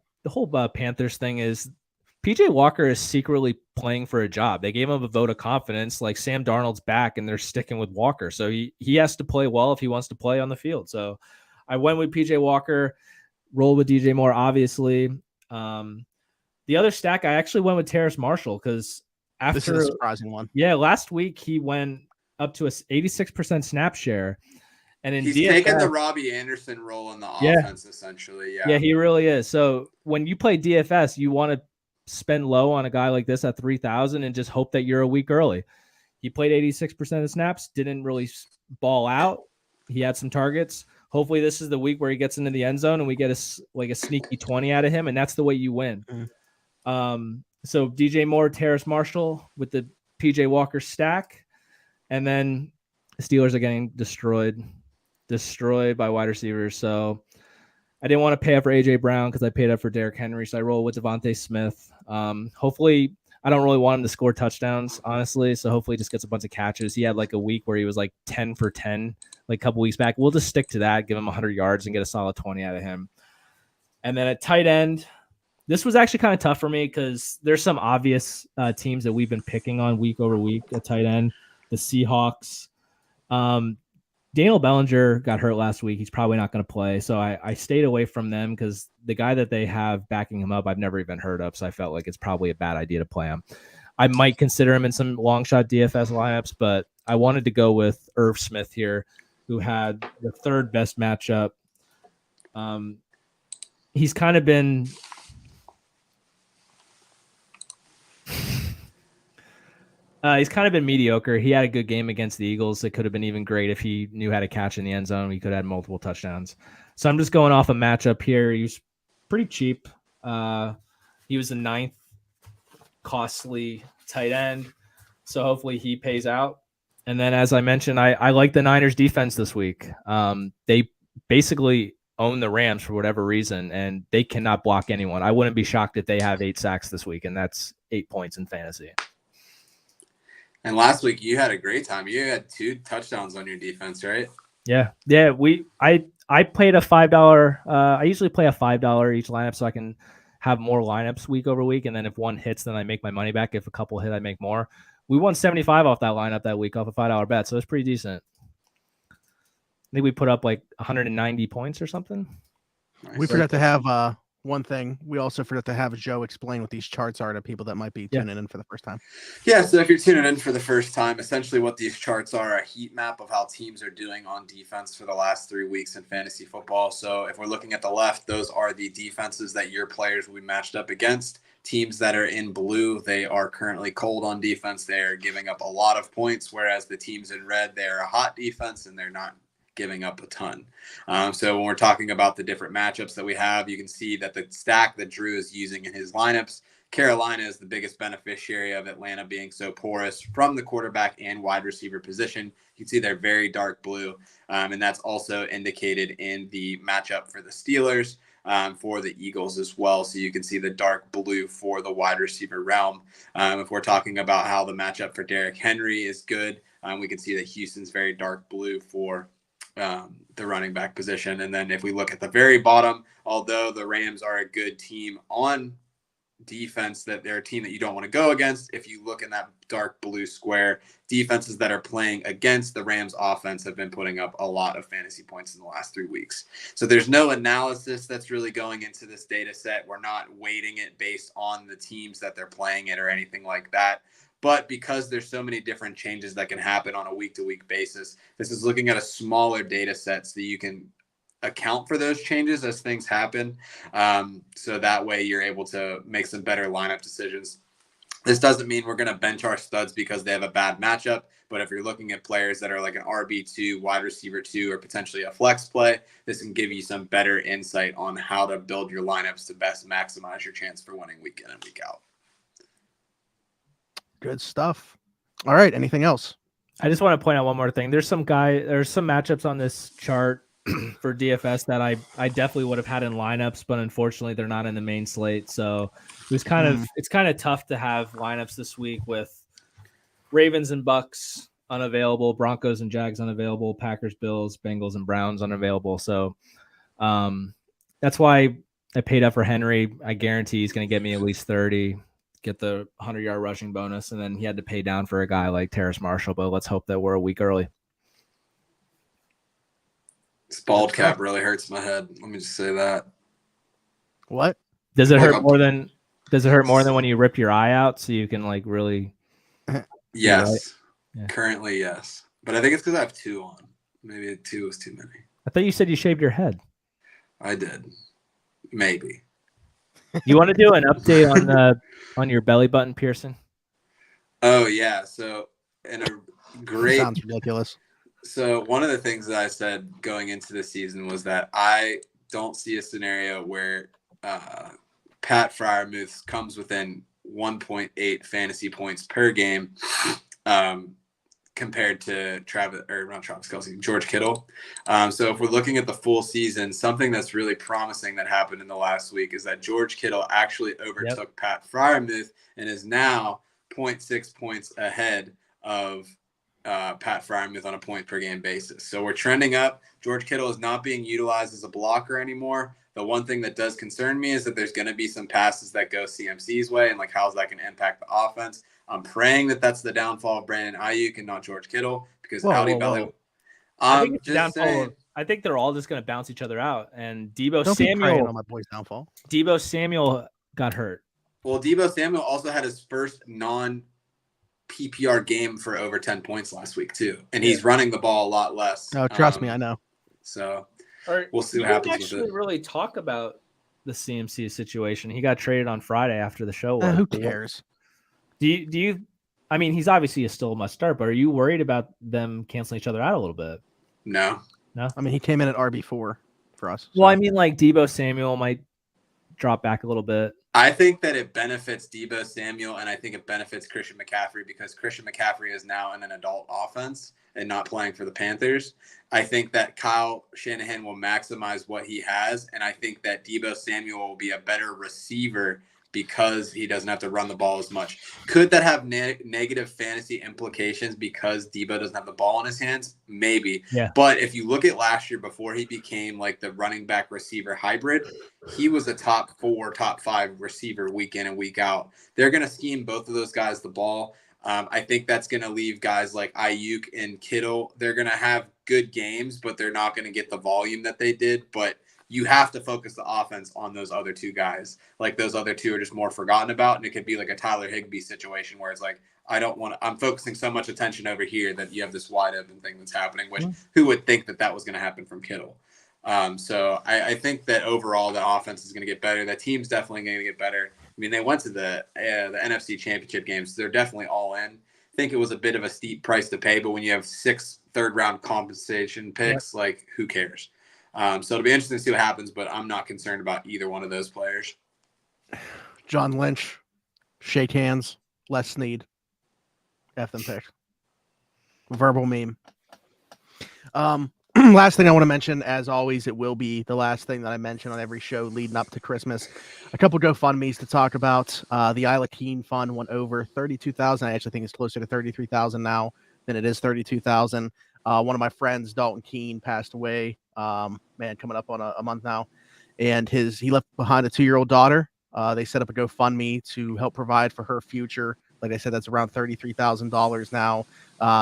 Panthers thing is PJ Walker is secretly playing for a job. They gave him a vote of confidence. Like, Sam Darnold's back and they're sticking with Walker. So he has to play well if he wants to play on the field. So I went with PJ Walker, rolled with DJ Moore, obviously. The other stack, I actually went with Terrace Marshall because this is a surprising one. Yeah, last week he went up to a 86% snap share. And in he's DFS, taken the Robbie Anderson role in the offense, essentially. Yeah, he really is. So when you play DFS, you want to spend low on a guy like this at 3,000 and just hope that you're a week early. He played 86% of snaps, didn't really ball out. He had some targets. Hopefully this is the week where he gets into the end zone and we get a sneaky 20 out of him, and that's the way you win. So DJ Moore, Terrace Marshall with the PJ Walker stack, and then the Steelers are getting destroyed by wide receivers. So I didn't want to pay up for AJ Brown because I paid up for Derrick Henry, so I rolled with Devontae Smith. Hopefully, I don't really want him to score touchdowns, honestly. So hopefully, he just gets a bunch of catches. He had like a week where he was like 10 for 10, like a couple weeks back. We'll just stick to that, give him 100 yards, and get a solid 20 out of him. And then at tight end, this was actually kind of tough for me because there's some obvious teams that we've been picking on week over week at tight end. The Seahawks. Daniel Bellinger got hurt last week. He's probably not going to play. So I stayed away from them because the guy that they have backing him up, I've never even heard of. So I felt like it's probably a bad idea to play him. I might consider him in some long shot DFS lineups, but I wanted to go with Irv Smith here, who had the 3rd best matchup. He's kind of been... He's kind of been mediocre. He had a good game against the Eagles. It could have been even great if he knew how to catch in the end zone. He could have had multiple touchdowns. So I'm just going off a matchup here. He was pretty cheap. He was the 9th costly tight end. So hopefully he pays out. And then, as I mentioned, I like the Niners defense this week. They basically own the Rams for whatever reason, and they cannot block anyone. I wouldn't be shocked if they have 8 sacks this week, and that's 8 points in fantasy. And last week you had a great time. You had 2 touchdowns on your defense, right? Yeah. I played a $5. I usually play a $5 each lineup so I can have more lineups week over week, and then if one hits, then I make my money back. If a couple hit, I make more. We won 75 off that lineup that week off a $5 bet, so it's pretty decent. I think we put up like 190 points or something. Nice. We forgot to have one thing. We also forgot to have Joe explain what these charts are to people that might be tuning in for the first time. Yeah, so if you're tuning in for the first time, essentially what these charts are a heat map of how teams are doing on defense for the last 3 weeks in fantasy football. So if we're looking at the left, those are the defenses that your players will be matched up against. Teams that are in blue, they are currently cold on defense. They are giving up a lot of points, whereas the teams in red, they are a hot defense and they're not giving up a ton. So when we're talking about the different matchups that we have, you can see that the stack that Drew is using in his lineups, Carolina is the biggest beneficiary of Atlanta being so porous from the quarterback and wide receiver position. You can see they're very dark blue, and that's also indicated in the matchup for the Steelers, for the Eagles as well. So you can see the dark blue for the wide receiver realm. If we're talking about how the matchup for Derrick Henry is good, we can see that Houston's very dark blue for the running back position. And then if we look at the very bottom, although the Rams are a good team on defense, that they're a team that you don't want to go against. If you look in that dark blue square, defenses that are playing against the Rams offense have been putting up a lot of fantasy points in the last 3 weeks. So there's no analysis that's really going into this data set. We're not weighting it based on the teams that they're playing it or anything like that. But because there's so many different changes that can happen on a week-to-week basis, this is looking at a smaller data set so that you can account for those changes as things happen. So that way you're able to make some better lineup decisions. This doesn't mean we're going to bench our studs because they have a bad matchup. But if you're looking at players that are like an RB2, wide receiver 2, or potentially a flex play, this can give you some better insight on how to build your lineups to best maximize your chance for winning week in and week out. Good stuff. All right. Anything else? I just want to point out one more thing. There's some matchups on this chart for DFS that I definitely would have had in lineups, but unfortunately they're not in the main slate. So it's kind of tough to have lineups this week with Ravens and Bucks unavailable, Broncos and Jags unavailable, Packers, Bills, Bengals, and Browns unavailable. So that's why I paid up for Henry. I guarantee he's going to get me at least 30. Get the 100-yard rushing bonus, and then he had to pay down for a guy like Terrace Marshall, but let's hope that we're a week early. This bald cap really hurts my head. Let me just say that. What? Does it hurt more than when you rip your eye out so you can like really? Yes. Right? Yeah. Currently, yes. But I think it's because I have 2 on. Maybe 2 was too many. I thought you said you shaved your head. I did. Maybe. You want to do an update on your belly button piercing? Oh yeah. So in a great sounds ridiculous. So one of the things that I said going into the season was that I don't see a scenario where Pat Freiermuth comes within 1.8 fantasy points per game compared to George Kittle. So if we're looking at the full season, something that's really promising that happened in the last week is that George Kittle actually overtook Pat Freiermuth and is now 0.6 points ahead of Pat Freiermuth on a point per game basis. So we're trending up. George Kittle is not being utilized as a blocker anymore. The one thing that does concern me is that there's going to be some passes that go CMC's way, and like how's that going to impact the offense. I'm praying that that's the downfall of Brandon Ayuk and not George Kittle because Belly. I think they're all just going to bounce each other out. And Deebo Samuel on my boy's downfall. Deebo Samuel got hurt. Well, Deebo Samuel also had his first non-PPR game for over 10 points last week too, and he's running the ball a lot less. Oh, trust me, I know. So we'll see what happens with it. We didn't actually really talk about the CMC situation. He got traded on Friday after the show. Who cares? Do you I mean, he's obviously still a must start, but are you worried about them canceling each other out a little bit? No. I mean, he came in at RB4 for us. Well, I mean, like Deebo Samuel might drop back a little bit. I think that it benefits Deebo Samuel, and I think it benefits Christian McCaffrey because Christian McCaffrey is now in an adult offense and not playing for the Panthers. I think that Kyle Shanahan will maximize what he has, and I think that Deebo Samuel will be a better receiver because he doesn't have to run the ball as much. Could that have negative fantasy implications because Deebo doesn't have the ball in his hands? Maybe. Yeah. But if you look at last year before he became like the running back receiver hybrid, he was a top 4, top 5 receiver week in and week out. They're going to scheme both of those guys the ball. I think that's going to leave guys like Ayuk and Kittle. They're going to have good games, but they're not going to get the volume that they did. But you have to focus the offense on those other two guys. Like those other two are just more forgotten about. And it could be like a Tyler Higbee situation where it's like, I'm focusing so much attention over here that you have this wide open thing that's happening, which who would think that was going to happen from Kittle? So I think that overall the offense is going to get better. The team's definitely going to get better. I mean, they went to the NFC Championship games. So they're definitely all in. I think it was a bit of a steep price to pay, but when you have 6 third-round compensation picks, like who cares? So it'll be interesting to see what happens, but I'm not concerned about either one of those players. John Lynch, shake hands, Les Snead, F them pick. Verbal meme. Last thing I want to mention, as always, it will be the last thing that I mention on every show leading up to Christmas. A couple GoFundMes to talk about. The Isla Keen Fund went over 32,000. I actually think it's closer to 33,000 now than it is 32,000. One of my friends, Dalton Keene, passed away. Coming up on a month now, and he left behind a 2-year-old daughter. They set up a GoFundMe to help provide for her future. Like I said, that's around $33,000 now.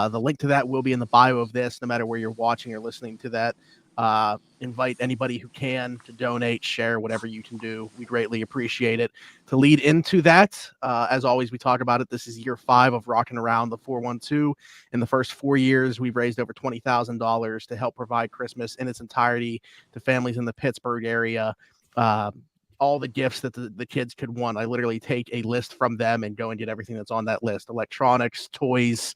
The link to that will be in the bio of this, no matter where you're watching or listening to that. Invite anybody who can to donate, share, whatever you can do. We greatly appreciate it. To lead into that, as always, we talk about it. This is year 5 of rocking around the 412. In the first 4 years, we've raised over $20,000 to help provide Christmas in its entirety to families in the Pittsburgh area. All the gifts that the kids could want. I literally take a list from them and go and get everything that's on that list: electronics, toys,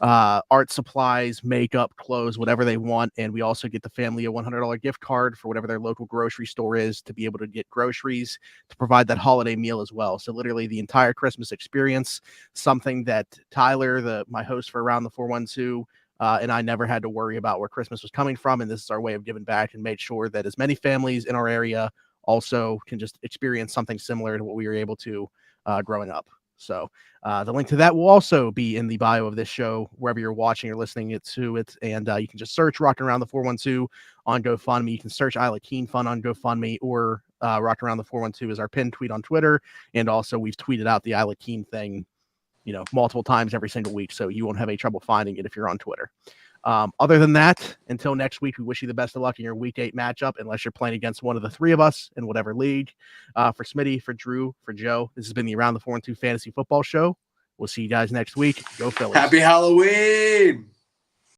art supplies, makeup, clothes, whatever they want. And we also get the family a $100 gift card for whatever their local grocery store is to be able to get groceries to provide that holiday meal as well. So literally the entire Christmas experience, something that Tyler, my host for Around the 412, and I never had to worry about where Christmas was coming from. And this is our way of giving back and made sure that as many families in our area also can just experience something similar to what we were able to growing up. So the link to that will also be in the bio of this show, wherever you're watching or listening to it. And you can just search Rocking Around the 412 on GoFundMe. You can search Isla Keen Fund on GoFundMe, or Rocking Around the 412 is our pinned tweet on Twitter. And also we've tweeted out the Isla Keen thing, multiple times every single week. So you won't have any trouble finding it if you're on Twitter. Other than that, until next week, we wish you the best of luck in your week 8 matchup, unless you're playing against one of the 3 of us in whatever league. For Smitty, for Drew, for Joe, this has been the Around the 412 Fantasy Football Show. We'll see you guys next week. Go Phillies. Happy Halloween!